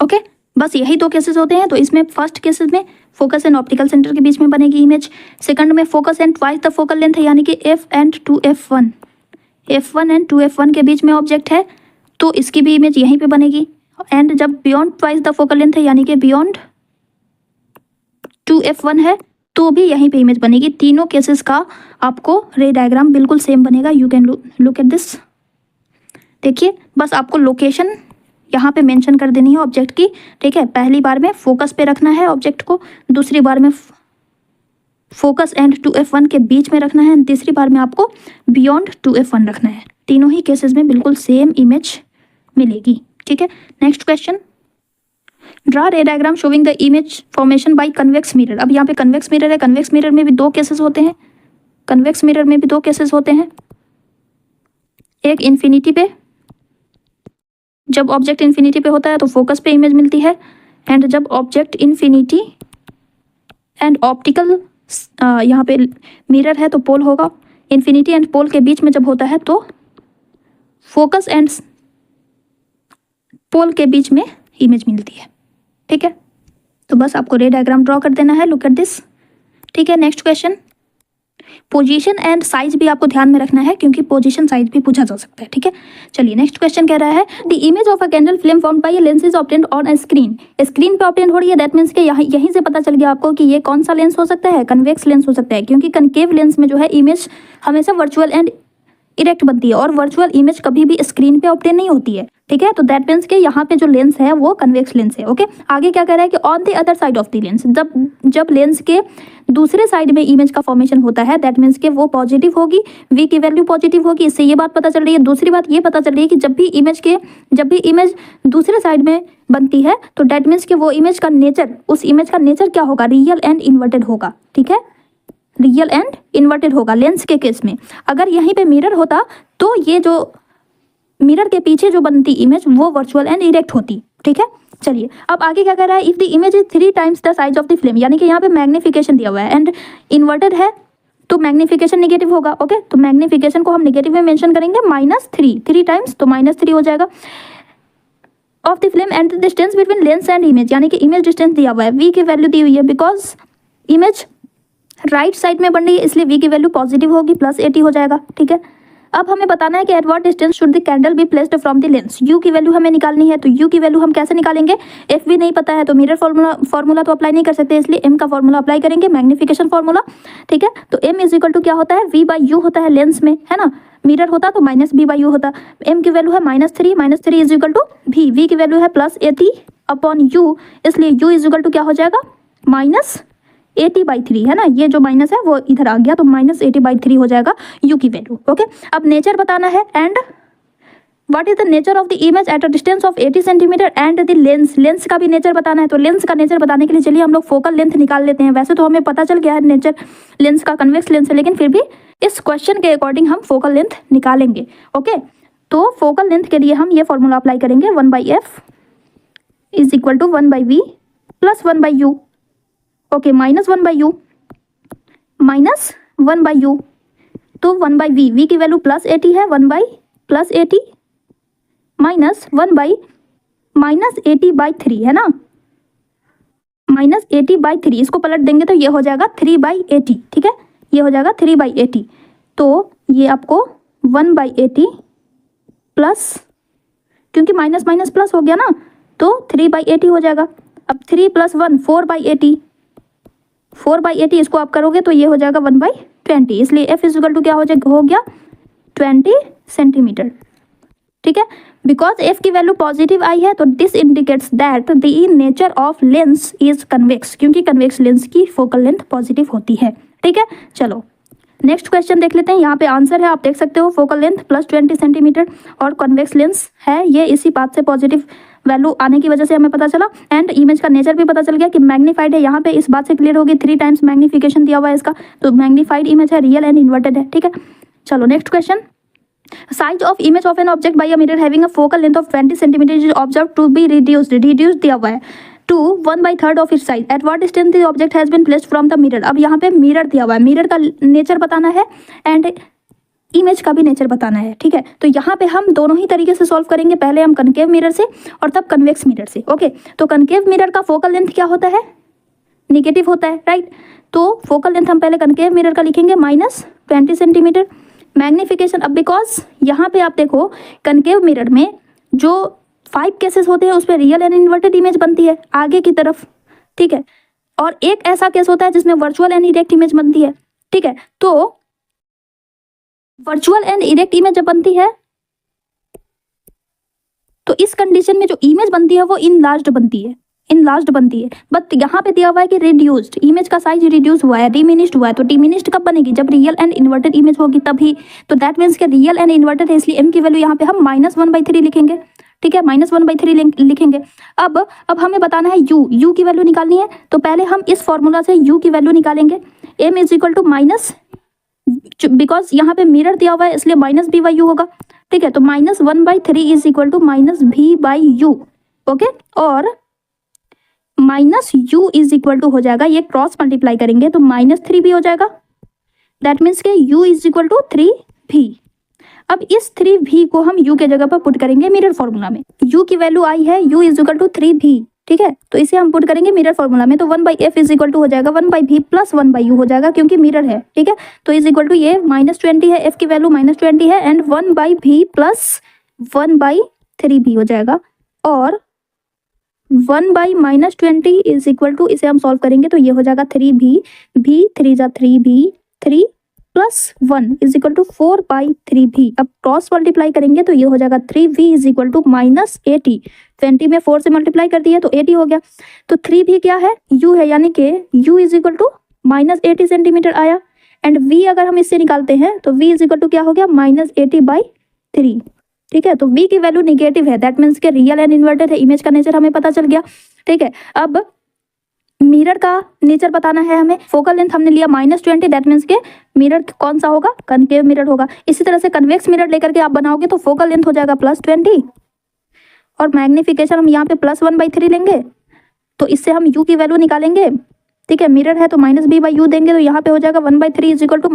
ओके, बस यही 2 केसेस होते हैं। तो इसमें फर्स्ट केसेस में फोकस एंड ऑप्टिकल सेंटर के बीच में बनेगी इमेज। सेकंड में focus and twice the focal length है, यानी कि f and 2f1, f1 and 2f1 के बीच में ऑब्जेक्ट है तो इसकी भी इमेज यहीं पे बनेगी। एंड जब beyond twice the focal length है, यानी कि बियॉन्ड 2f1 है तो भी यहीं पे इमेज बनेगी। तीनों केसेस का आपको रे डायग्राम बिल्कुल सेम बनेगा। You can look at this. देखिए बस आपको लोकेशन यहाँ पे मेंशन कर देनी है ऑब्जेक्ट की, ठीक है। पहली बार में फोकस पे रखना है ऑब्जेक्ट को, दूसरी बार में फोकस एंड 2f1 के बीच में रखना है, तीसरी बार में आपको बियॉन्ड 2f1 रखना है। तीनों ही केसेस में बिल्कुल सेम इमेज मिलेगी, ठीक है। Next question, draw ray diagram showing the image formation bye convex mirror. अब यहाँ पे कन्वेक्स मिरर है, कन्वेक्स मिरर में भी दो केसेस होते हैं, कन्वेक्स मिरर में भी दो केसेस होते हैं। एक इन्फिनिटी पे, जब ऑब्जेक्ट इन्फिनिटी पे होता है तो फोकस पे इमेज मिलती है, एंड जब ऑब्जेक्ट इन्फिनिटी एंड ऑप्टिकल यहाँ पे मिरर है तो पोल होगा, इन्फिनिटी एंड पोल के बीच में जब होता है तो फोकस एंड पोल के बीच में इमेज मिलती है, ठीक है। तो बस आपको रे डायग्राम ड्रॉ कर देना है, लुक एट दिस, ठीक है। Next question, position and size भी आपको ध्यान में रखना है क्योंकि पोजीशन साइज भी पूछा जा सकता है, ठीक है। चलिए नेक्स्ट क्वेश्चन कह रहा है, the image of a candle flame formed by a lens is obtained on a screen. Screen पे ऑब्टेन हो रही है, दैट मीन्स कि यहीं से पता चल गया आपको कि ये कौन सा लेंस हो सकता है, कन्वेक्स लेंस हो सकता है, क्योंकि कनकेव लेंस में जो है इमेज हमेशा वर्चुअल एंड इरेक्ट बनती है और वर्चुअल इमेज कभी भी स्क्रीन पे ऑब्टेन नहीं होती है, ठीक है। तो दैट मीन्स कि यहाँ पे जो लेंस है वो कन्वेक्स लेंस है, ओके। आगे क्या कह रहा है कि on the other side of the lens, जब लेंस के दूसरे साइड में इमेज का फॉर्मेशन होता है, दैट मीन्स कि वो पॉजिटिव होगी, वी की वैल्यू पॉजिटिव होगी। इससे ये बात पता चल रही है। दूसरी बात ये पता चल रही है कि जब भी इमेज दूसरे साइड में बनती है तो दैट मीन्स कि वो इमेज का नेचर, उस इमेज का नेचर क्या होगा, रियल एंड इन्वर्टेड होगा, ठीक है। रियल एंड इन्वर्टेड होगा लेंस के केस में। अगर यहीं पे मिरर होता तो ये जो मिरर के पीछे जो बनती इमेज वो वर्चुअल एंड इरेक्ट होती, ठीक है। चलिए अब आगे क्या कह रहा है, if the image is 3 times the size of the flame, यानी कि यहाँ पे मैग्निफिकेशन दिया हुआ है एंड इन्वर्टेड है तो मैग्निफिकेशन नेगेटिव होगा, ओके। तो मैग्निफिकेशन को हम नेगेटिव में मेंशन करेंगे -3, 3 times तो -3 हो जाएगा of the flame and the distance between lens and image, यानी कि इमेज डिस्टेंस दिया हुआ है, वी की वैल्यू दी हुई है, बिकॉज इमेज राइट साइड में बन रही है इसलिए वी की वैल्यू पॉजिटिव होगी, +80 हो जाएगा, ठीक है। अब हमें बताना है कि eight what distance should the candle be placed from the lens. You की वैल्यू हमें निकालनी है, तो यू की वैल्यू हम कैसे निकालेंगे, एफ भी नहीं पता है तो मिरर फॉर्मूला तो अप्लाई नहीं कर सकते, इसलिए एम का फॉर्मूला अप्लाई करेंगे, मैग्निफिकेशन फॉर्मूला, ठीक है। तो एम इज इक्वल टू क्या होता है, वी बाई यू होता है लेंस में, है ना। मिरर होता तो -b बाई यू होता। एम की वैल्यू है -3 इज इक्वल टू वी की वैल्यू है +80 अपॉन यू, इसलिए यू इज इक्वल टू क्या हो जाएगा, -80/3, है ना। ये जो माइनस है वो इधर आ गया तो -80/3 हो जाएगा यू की वैल्यू, ओके। अब नेचर बताना है, and what is the nature of the image at a distance of 80 centimetre and the lens का भी नेचर बताना है। तो लेंस का नेचर बताने के लिए चलिए हम लोग फोकल लेंथ निकाल लेते हैं। वैसे तो हमें पता चल गया है नेचर लेंस का कन्वेक्स लेंस है, लेकिन फिर भी इस क्वेश्चन के अकॉर्डिंग हम फोकल लेंथ निकालेंगे, ओके। तो फोकल लेंथ के लिए हम ये फॉर्मूला अप्लाई करेंगे, 1/f is equal to 1/v plus 1/u, okay, -1/u तो 1/v, v की वैल्यू +80 है, 1/+80 -1/-80/3 है ना, -80/3, इसको पलट देंगे तो ये हो जाएगा 3/80, ठीक है। ये हो जाएगा 3/80, तो ये आपको 1/80 प्लस, क्योंकि माइनस माइनस प्लस हो गया ना, तो 3/80 हो जाएगा। अब 3 + 1 4/80 इसको आप करोगे तो ये हो जाएगा 1/20, इसलिए एफ इज इक्वल टू क्या हो गया 20 सेंटीमीटर, ठीक है। बिकॉज एफ की वैल्यू पॉजिटिव आई है तो this indicates that the nature of lens is convex, क्योंकि कन्वेक्स लेंस की फोकल लेंथ पॉजिटिव होती है, ठीक है। चलो नेक्स्ट क्वेश्चन देख लेते हैं। यहाँ पे आंसर है, आप देख सकते हो, फोकल लेंथ +20 सेंटीमीटर और कन्वेक्स लेंस है, ये इसी बात से पॉजिटिव वैल्यू आने की वजह से हमें पता चला, एंड इमेज का नेचर भी पता चल गया कि मैग्नीफाइड है। यहाँ पे इस बात से क्लियर होगी, 3 times मैग्निफिकेशन दिया हुआ है इसका, तो मैग्नीफाइड इमेज है, रियल एंड इन्वर्टेड है, ठीक है। चलो next question, size of image of an object by a mirror having a focal length of 20 centimetre is observe to be reduced दिया हुआ है to 1/3 of its size, at what distance the object has been placed from the mirror. अब यहाँ पे मिरर दिया हुआ है, मिरर का नेचर बताना है एंड इमेज का भी नेचर बताना है, ठीक है। तो यहाँ पे हम दोनों ही तरीके से सॉल्व करेंगे, पहले हम कनकेव मिरर से और तब कन्वेक्स मिरर से, ओके। तो कनकेव मिरर का फोकल लेंथ क्या होता है, निगेटिव होता है, राइट। तो फोकल लेंथ हम पहले कनकेव मिरर का लिखेंगे -20 सेंटीमीटर। मैग्निफिकेशन, अब बिकॉज यहाँ पे आप देखो कनकेव मिरर में जो 5 केसेस होते हैं उस पर रियल एंड इन्वर्टेड इमेज बनती है आगे की तरफ, ठीक है। और एक ऐसा केस होता है जिसमें वर्चुअल एंड इरेक्ट इमेज बनती है, ठीक है। तो वर्चुअल एंड इरेक्ट इमेज जब बनती है इस कंडीशन में जो इमेज बनती है वो इनलार्ज्ड बनती है, इनलार्ज्ड बनती है। बट यहाँ पे दिया हुआ है कि रिड्यूस्ड, इमेज का साइज रिड्यूस हुआ है, डिमिनिश्ड हुआ है। तो डिमिनिश्ड कब बनेगी? जब रियल एंड इन्वर्टेड इमेज होगी तभी। तो दैट मीन्स कि रियल एंड इन्वर्टेड है, इसलिए m की वैल्यू यहाँ पे हम -1/3 लिखेंगे। ठीक है, -1/3 लिखेंगे। अब हमें बताना है u की वैल्यू निकालनी है। तो पहले हम इस फॉर्मूला से u की वैल्यू निकालेंगे। m is equal to minus, because यहाँ पे मिरर दिया हुआ है इसलिए -b/u होगा। ठीक है, तो -1/3 is equal to -b/u। Okay, और -u इज इक्वल टू हो जाएगा, ये क्रॉस मल्टीप्लाई करेंगे तो -3b हो जाएगा। दैट मीन्स के u is equal to 3v। अब इस 3v को हम u के जगह पर पुट करेंगे मिरर फॉर्मूला में। u की वैल्यू आई है, u is equal to 3v। ठीक है, तो इसे हम पुट करेंगे मिरर फॉर्मूला में। तो 1/f इज इक्वल टू हो जाएगा 1/v प्लस 1/u हो जाएगा, क्योंकि मिरर है। ठीक है, तो इज इक्वल टू ये -20 है, f की वैल्यू -20 है, एंड 1/v प्लस 1/3v हो जाएगा। और 1/-20 इज इक्वल टू, इसे हम सॉल्व करेंगे तो ये हो जाएगा 3v, v 3 जा 3v, 3 plus 1 is equal to 4/3v। अब क्रॉस मल्टीप्लाई करेंगे तो ये हो जाएगा 3v इज इक्वल टू -80। 20 में 4 से मल्टीप्लाई कर दिया तो 80 हो गया। तो 3v क्या है? u है, यानी कि u is equal to -80 centimetre आया। एंड v अगर हम इससे निकालते हैं तो v इज इक्वल टू क्या हो गया? -80/3। ठीक है, तो v की वैल्यू निगेटिव है, दैट मीन्स के रियल एंड इन्वर्टेड है। इमेज का नेचर हमें पता चल गया। ठीक है, अब मिरर का नेचर बताना है हमें। फोकल लेंथ हमने लिया -20, दैट मीन्स के मिरर कौन सा होगा? कनकेव मिरर होगा। इसी तरह से कन्वेक्स मिरर लेकर के आप बनाओगे तो फोकल लेंथ हो जाएगा +20, और मैग्निफिकेशन हम यहाँ पे +1/3 लेंगे। तो इससे हम u की वैल्यू निकालेंगे। ठीक है, मिरर है तो -b/u देंगे, तो यहाँ पे हो जाएगा 1/3 इज इक्वल टू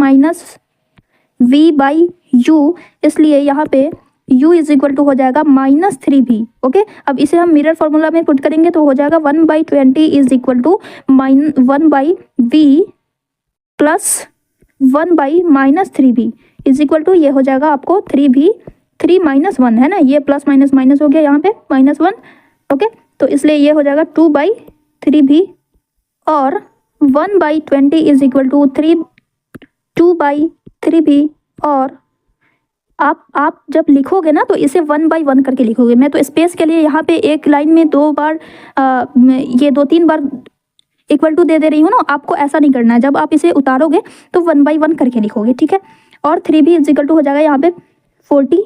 -v/u। इसलिए यहाँ पे u इज इक्वल टू हो जाएगा -3v। ओके, अब इसे हम मिरर फॉर्मूला में पुट करेंगे तो हो जाएगा 1/20 is equal to 1/v plus 1/-3v is equal to, ये हो जाएगा आपको 3v, 3 - 1 है ना, ये प्लस माइनस माइनस हो गया यहाँ पे -1। ओके, तो इसलिए ये हो जाएगा 2/3v, और 1/20 इज इक्वल टू 2/3v। और आप जब लिखोगे ना तो इसे 1/1 करके लिखोगे। मैं तो स्पेस के लिए यहाँ पे एक लाइन में 2 बार ये 2-3 बार इक्वल टू दे रही हूँ ना, आपको ऐसा नहीं करना है। जब आप इसे उतारोगे तो 1/1 करके लिखोगे। ठीक है, और 3v इज इक्वल टू हो जाएगा यहाँ पे 40,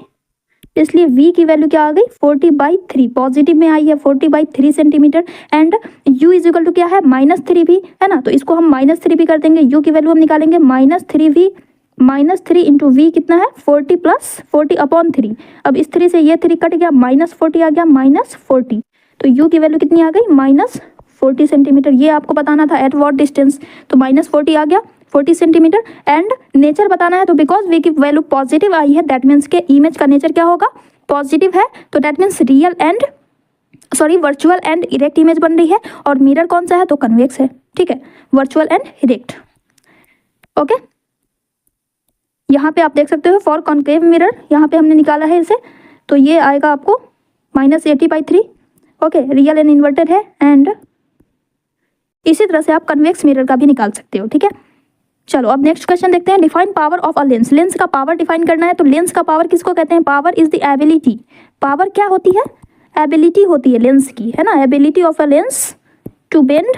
इसलिए v की वैल्यू क्या आ गई? 40/3, पॉजिटिव में आई है 40/3 centimetre. And u is equal to क्या है? -3v है ना, तो इसको हम -3v कर देंगे। u की वैल्यू हम निकालेंगे -3v, -3 इंटू v कितना है? 40 प्लस 40/3। अब इस 3 से ये 3 कट गया, -40 आ गया, -40। तो u की वैल्यू कितनी आ गई? -40 सेंटीमीटर। ये आपको बताना था एट वॉट डिस्टेंस, तो -40 आ गया, 40 सेंटीमीटर। एंड नेचर बताना है, तो बिकॉज v की वैल्यू पॉजिटिव आई है, दैट मीन्स के इमेज का नेचर क्या होगा? पॉजिटिव है। तो that means virtual and erect image बन रही है। और मिरर कौन सा है? तो कन्वेक्स है। ठीक है, वर्चुअल एंड इरेक्ट। ओके, यहाँ पे आप देख सकते हो फॉर कॉन्केव मिरर, यहाँ पे हमने निकाला है इसे, तो ये आएगा आपको -80/3। ओके, रियल एंड इन्वर्टेड है। एंड इसी तरह से आप कन्वेक्स मिरर का भी निकाल सकते हो। ठीक है, चलो अब नेक्स्ट क्वेश्चन देखते हैं। Define power of a lens. Lens का पावर डिफाइन करना है। तो लेंस का पावर किसको कहते हैं? Power is the ability. Power क्या होती है? एबिलिटी होती है लेंस की, है ना। Ability of a lens to bend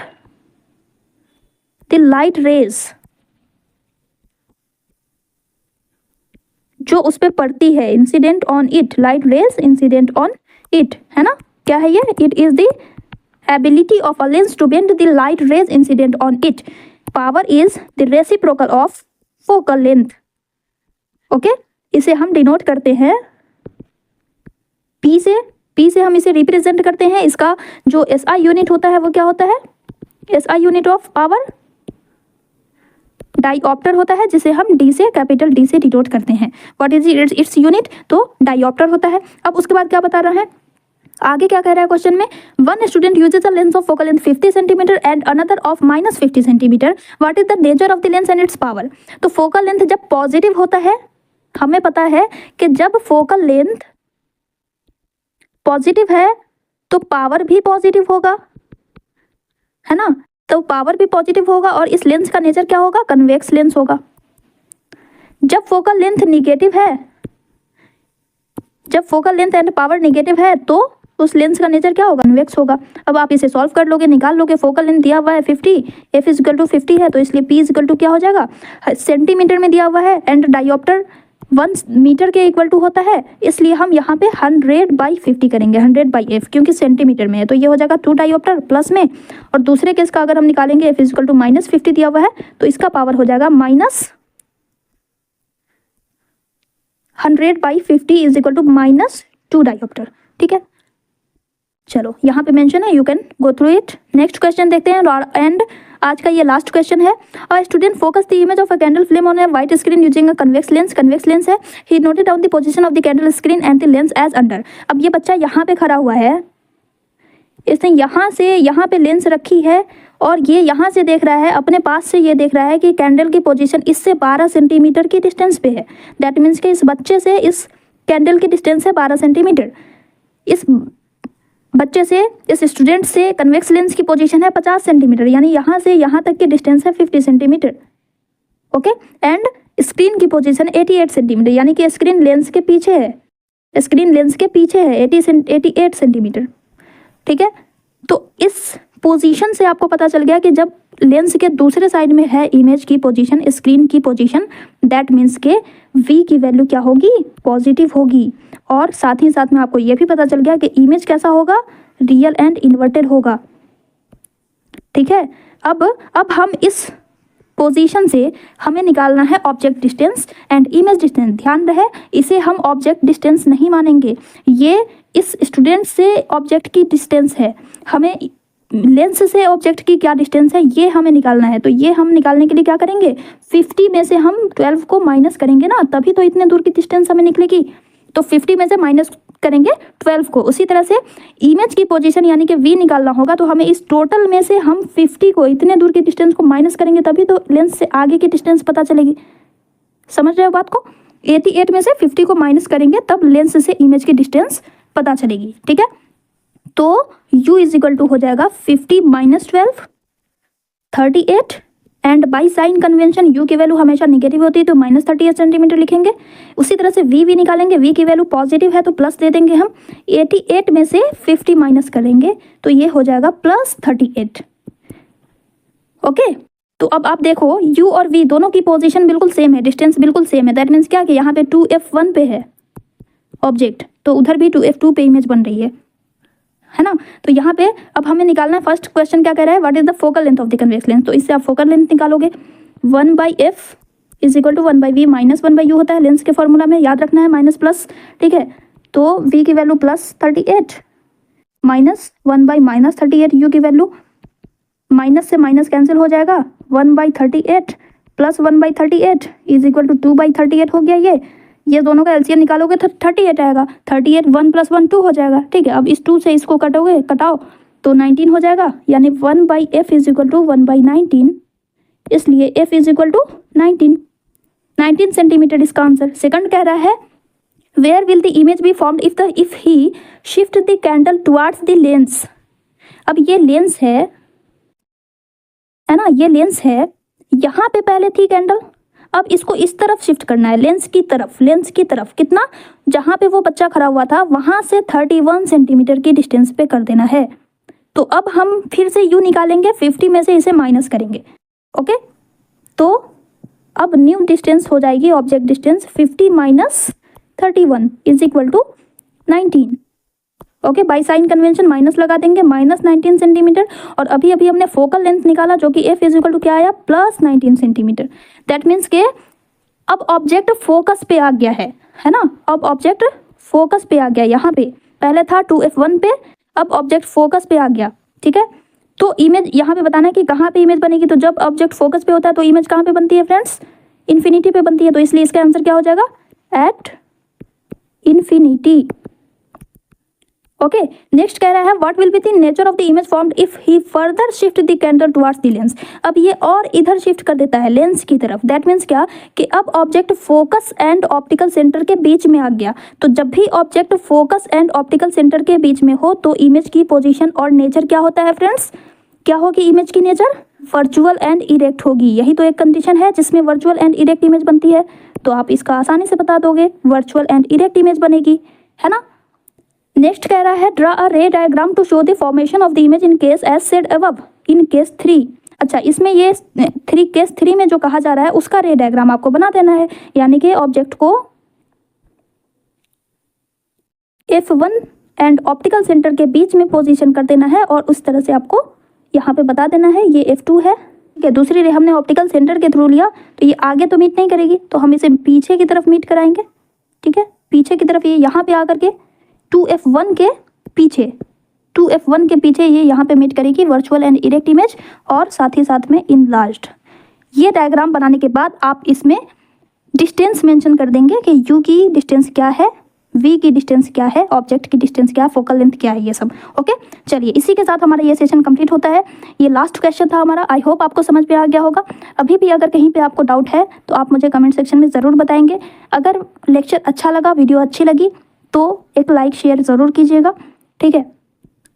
the light rays जो उस पर पड़ती है, incident on it, light rays incident on it, है ना। क्या है ये? It is the ability of a lens to bend the light rays incident on it. Power is the reciprocal of focal length. Okay, इसे हम डिनोट करते हैं P से। P से हम इसे रिप्रेजेंट करते हैं। इसका जो SI यूनिट होता है वो क्या होता है? SI unit of power dioptre होता है, जिसे हम D से, कैपिटल D से डिनोट करते हैं। What is its unit? तो डाइऑप्टर होता है। अब उसके बाद क्या बता रहा है आगे, क्या कह रहा है क्वेश्चन में? One student uses a lens of focal length 50 centimetre and another of -50 centimetre. What is the nature of the lens and it's power? तो फोकल लेंथ जब पॉजिटिव होता है, हमें पता है कि जब फोकल लेंथ पॉजिटिव है तो पावर भी पॉजिटिव होगा, है ना। तो पावर भी पॉजिटिव होगा और इस लेंस का नेचर क्या होगा? कन्वेक्स लेंस होगा। जब फोकल लेंथ निगेटिव है जब focal length and power negative है तो उस लेंस का नेचर क्या होगा, कन्वेक्स होगा। अब आप इसे सॉल्व कर लोगे, निकाल लोगे। फोकल लेंथ दिया हुआ है 50, एफ इज इक्वल टू 50 है, तो इसलिए पी इज इक्वल टू क्या हो जाएगा, सेंटीमीटर में दिया हुआ है, एंड डायोप्टर 1 मीटर के इक्वल टू होता है, इसलिए हम यहाँ पे 100/50 करेंगे, 100/f, क्योंकि सेंटीमीटर में है, तो ये हो जाएगा 2 डायोप्टर प्लस में। और दूसरे केस का अगर हम निकालेंगे, एफ इज इक्वल टू -50 दिया हुआ है, तो इसका पावर हो जाएगा -100/50 इज इक्वल टू -2 डायोप्टर। ठीक है, चलो यहाँ पे मेंशन है, you can go through it. Next question देखते हैं, एंड आज का ये लास्ट क्वेश्चन है। A student focus the image of a candle flame on a white screen using a convex lens. Convex lens है, he noted down the position of the candle screen and the lens as under. अब ये बच्चा यहाँ पे खड़ा हुआ है, इसने यहाँ से यहाँ पे लेंस रखी है, और ये यहाँ से देख रहा है, अपने पास से ये देख रहा है कि कैंडल की पोजीशन इससे 12 सेंटीमीटर की डिस्टेंस पे है। दैट मीन्स कि इस बच्चे से इस कैंडल की डिस्टेंस है 12 सेंटीमीटर। इस बच्चे से, इस स्टूडेंट से कन्वेक्स लेंस की पोजीशन है 50 सेंटीमीटर, यानी यहाँ से यहाँ तक की डिस्टेंस है 50 सेंटीमीटर। ओके, एंड स्क्रीन की पोजीशन 88 सेंटीमीटर, यानी कि स्क्रीन लेंस के पीछे है, स्क्रीन लेंस के पीछे है 88 सेंटीमीटर। ठीक है, तो इस पोजीशन से आपको पता चल गया कि जब लेंस के दूसरे साइड में है इमेज की पोजीशन, स्क्रीन की पोजीशन, दैट मीन्स के v की वैल्यू क्या होगी, पॉजिटिव होगी। और साथ ही साथ में आपको यह भी पता चल गया कि इमेज कैसा होगा, रियल एंड इन्वर्टेड होगा। ठीक है, अब हम इस पोजीशन से हमें निकालना है object distance and image distance. ध्यान रहे, इसे हम ऑब्जेक्ट डिस्टेंस नहीं मानेंगे, ये इस स्टूडेंट से ऑब्जेक्ट की डिस्टेंस है, हमें लेंस से ऑब्जेक्ट की क्या डिस्टेंस है ये हमें निकालना है। तो ये हम निकालने के लिए क्या करेंगे, 50 में से हम 12 को माइनस करेंगे ना, तभी तो इतने दूर की डिस्टेंस हमें निकलेगी। तो 50 में से माइनस करेंगे 12 को। उसी तरह से इमेज की पोजीशन यानी कि v निकालना होगा, तो हमें इस टोटल में से हम 50 को, इतने दूर की डिस्टेंस को माइनस करेंगे, तभी तो लेंस से आगे की डिस्टेंस पता चलेगी। समझ रहे हो बात को, 88 में से 50 को माइनस करेंगे तब लेंस से इमेज की डिस्टेंस पता चलेगी। ठीक है, तो u इज इक्वल टू हो जाएगा 50 - 12 38, and by sign convention u की वैल्यू हमेशा नेगेटिव होती है, तो -38 सेंटीमीटर लिखेंगे। उसी तरह से v निकालेंगे, v की वैल्यू पॉजिटिव है तो प्लस दे देंगे हम, 88 में से 50 माइनस करेंगे तो ये हो जाएगा +38। ओके, तो अब आप देखो u और v दोनों की पोजीशन बिल्कुल सेम है, डिस्टेंस बिल्कुल सेम है। दैट मीन्स क्या कि यहाँ पे 2f1 पे है ऑब्जेक्ट, तो उधर भी 2f2 पे इमेज बन रही है ना। तो यहाँ पे अब हमें निकालना है, फर्स्ट क्वेश्चन क्या कह रहा है, what is the focal length of the convex lens. तो इससे आप फोकल लेंथ निकालोगे, 1/f is equal to 1/v minus 1/u होता है लेंस के फॉर्मूला में, याद रखना है माइनस प्लस। ठीक है, तो v की वैल्यू +38 माइनस 1/-38, u की वैल्यू माइनस से माइनस कैंसिल हो जाएगा, 1/38 प्लस 1/38 इज इक्वल टू 2/38 हो गया। ये दोनों का एलसीएम निकालोगे तो 38 आएगा, 38 1 + 1 2 हो जाएगा। ठीक है, अब इस 2 से इसको कटाओ तो 19 हो जाएगा, यानी 1/f इज इक्वल टू 1/19, इसलिए f is equal to 19 centimetre इसका आंसर। सेकंड कह रहा है, where will the image be formed if he shift the candle towards the lens. अब ये लेंस है ना, ये लेंस है, यहाँ पे पहले थी कैंडल, अब इसको इस तरफ शिफ्ट करना है, लेंस की तरफ कितना, जहाँ पे वो बच्चा खड़ा हुआ था वहाँ से 31 सेंटीमीटर की डिस्टेंस पे कर देना है। तो अब हम फिर से u निकालेंगे, 50 में से इसे माइनस करेंगे। ओके, तो अब न्यू डिस्टेंस हो जाएगी object distance, 50 - 31 is equal to 19। Okay, by sign convention minus लगा देंगे, -19 सेंटीमीटर। और अभी हमने फोकल लेंथ निकाला जो कि f इज इक्वल टू क्या आया, +19 सेंटीमीटर। दैट मीन्स के अब ऑब्जेक्ट फोकस पे आ गया है ना, अब ऑब्जेक्ट फोकस पे आ गया, यहाँ पे पहले था 2f1 पे, अब ऑब्जेक्ट फोकस पे आ गया। ठीक है, तो इमेज यहाँ पे बताना है कि कहाँ पे इमेज बनेगी। तो जब ऑब्जेक्ट फोकस पे होता है तो इमेज कहाँ पे बनती है फ्रेंड्स, इन्फिनिटी पे बनती है, तो इसलिए इसका आंसर क्या हो जाएगा, एट इन्फिनिटी। ओके, नेक्स्ट कह रहा है, what will be the nature of the image formed if he further shift the candle towards the lens. अब ये और इधर शिफ्ट कर देता है लेंस की तरफ। दैट मीन्स क्या कि अब object focus and optical centre के बीच में आ गया। तो जब भी object focus and optical centre के बीच में हो तो इमेज की पोजीशन और नेचर क्या होता है फ्रेंड्स, क्या होगी इमेज की नेचर, वर्चुअल एंड इरेक्ट होगी। यही तो एक कंडीशन है जिसमें वर्चुअल एंड इरेक्ट इमेज बनती है। तो आप इसका आसानी से बता दोगे, वर्चुअल एंड इरेक्ट इमेज बनेगी। है ना। नेक्स्ट कह रहा है draw a ray diagram to show the formation of the image in case as said above in case 3। अच्छा, इसमें ये केस 3 में जो कहा जा रहा है उसका रे डायग्राम आपको बना देना है, यानी कि ऑब्जेक्ट को F1 एंड ऑप्टिकल सेंटर के बीच में पोजीशन कर देना है और उस तरह से आपको यहाँ पे बता देना है ये F2 है। ठीक है, दूसरी रे हमने ऑप्टिकल सेंटर के थ्रू लिया तो ये आगे तो मीट नहीं करेगी, तो हम इसे पीछे की तरफ मीट कराएंगे। ठीक है, पीछे की तरफ ये यहाँ पे आकर के 2F1 के पीछे ये यहाँ पे मीट करेगी वर्चुअल एंड इरेक्ट इमेज और साथ ही साथ में इनलार्ज्ड। ये डायग्राम बनाने के बाद आप इसमें डिस्टेंस मेंशन कर देंगे कि यू की डिस्टेंस क्या है, वी की डिस्टेंस क्या है, ऑब्जेक्ट की डिस्टेंस क्या है, फोकल लेंथ क्या है, ये सब। ओके, चलिए इसी के साथ हमारा ये सेशन कंप्लीट होता है। ये लास्ट क्वेश्चन था हमारा। आई होप आपको समझ में आ गया होगा। अभी भी अगर कहीं पे आपको डाउट है तो आप मुझे कमेंट सेक्शन में ज़रूर बताएंगे। अगर लेक्चर अच्छा लगा, वीडियो अच्छी लगी तो एक लाइक शेयर ज़रूर कीजिएगा। ठीक है,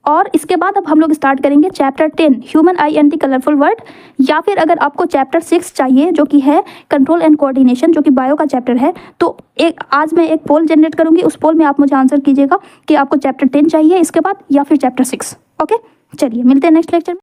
और इसके बाद अब हम लोग स्टार्ट करेंगे chapter 10 human I and the colourful word, या फिर अगर आपको चैप्टर 6 चाहिए जो कि है कंट्रोल एंड कोऑर्डिनेशन, जो कि बायो का चैप्टर है, तो आज मैं एक पोल जनरेट करूंगी। उस पोल में आप मुझे आंसर कीजिएगा कि आपको चैप्टर 10 चाहिए इसके बाद या फिर चैप्टर 6। ओके, चलिए मिलते हैं नेक्स्ट लेक्चर में।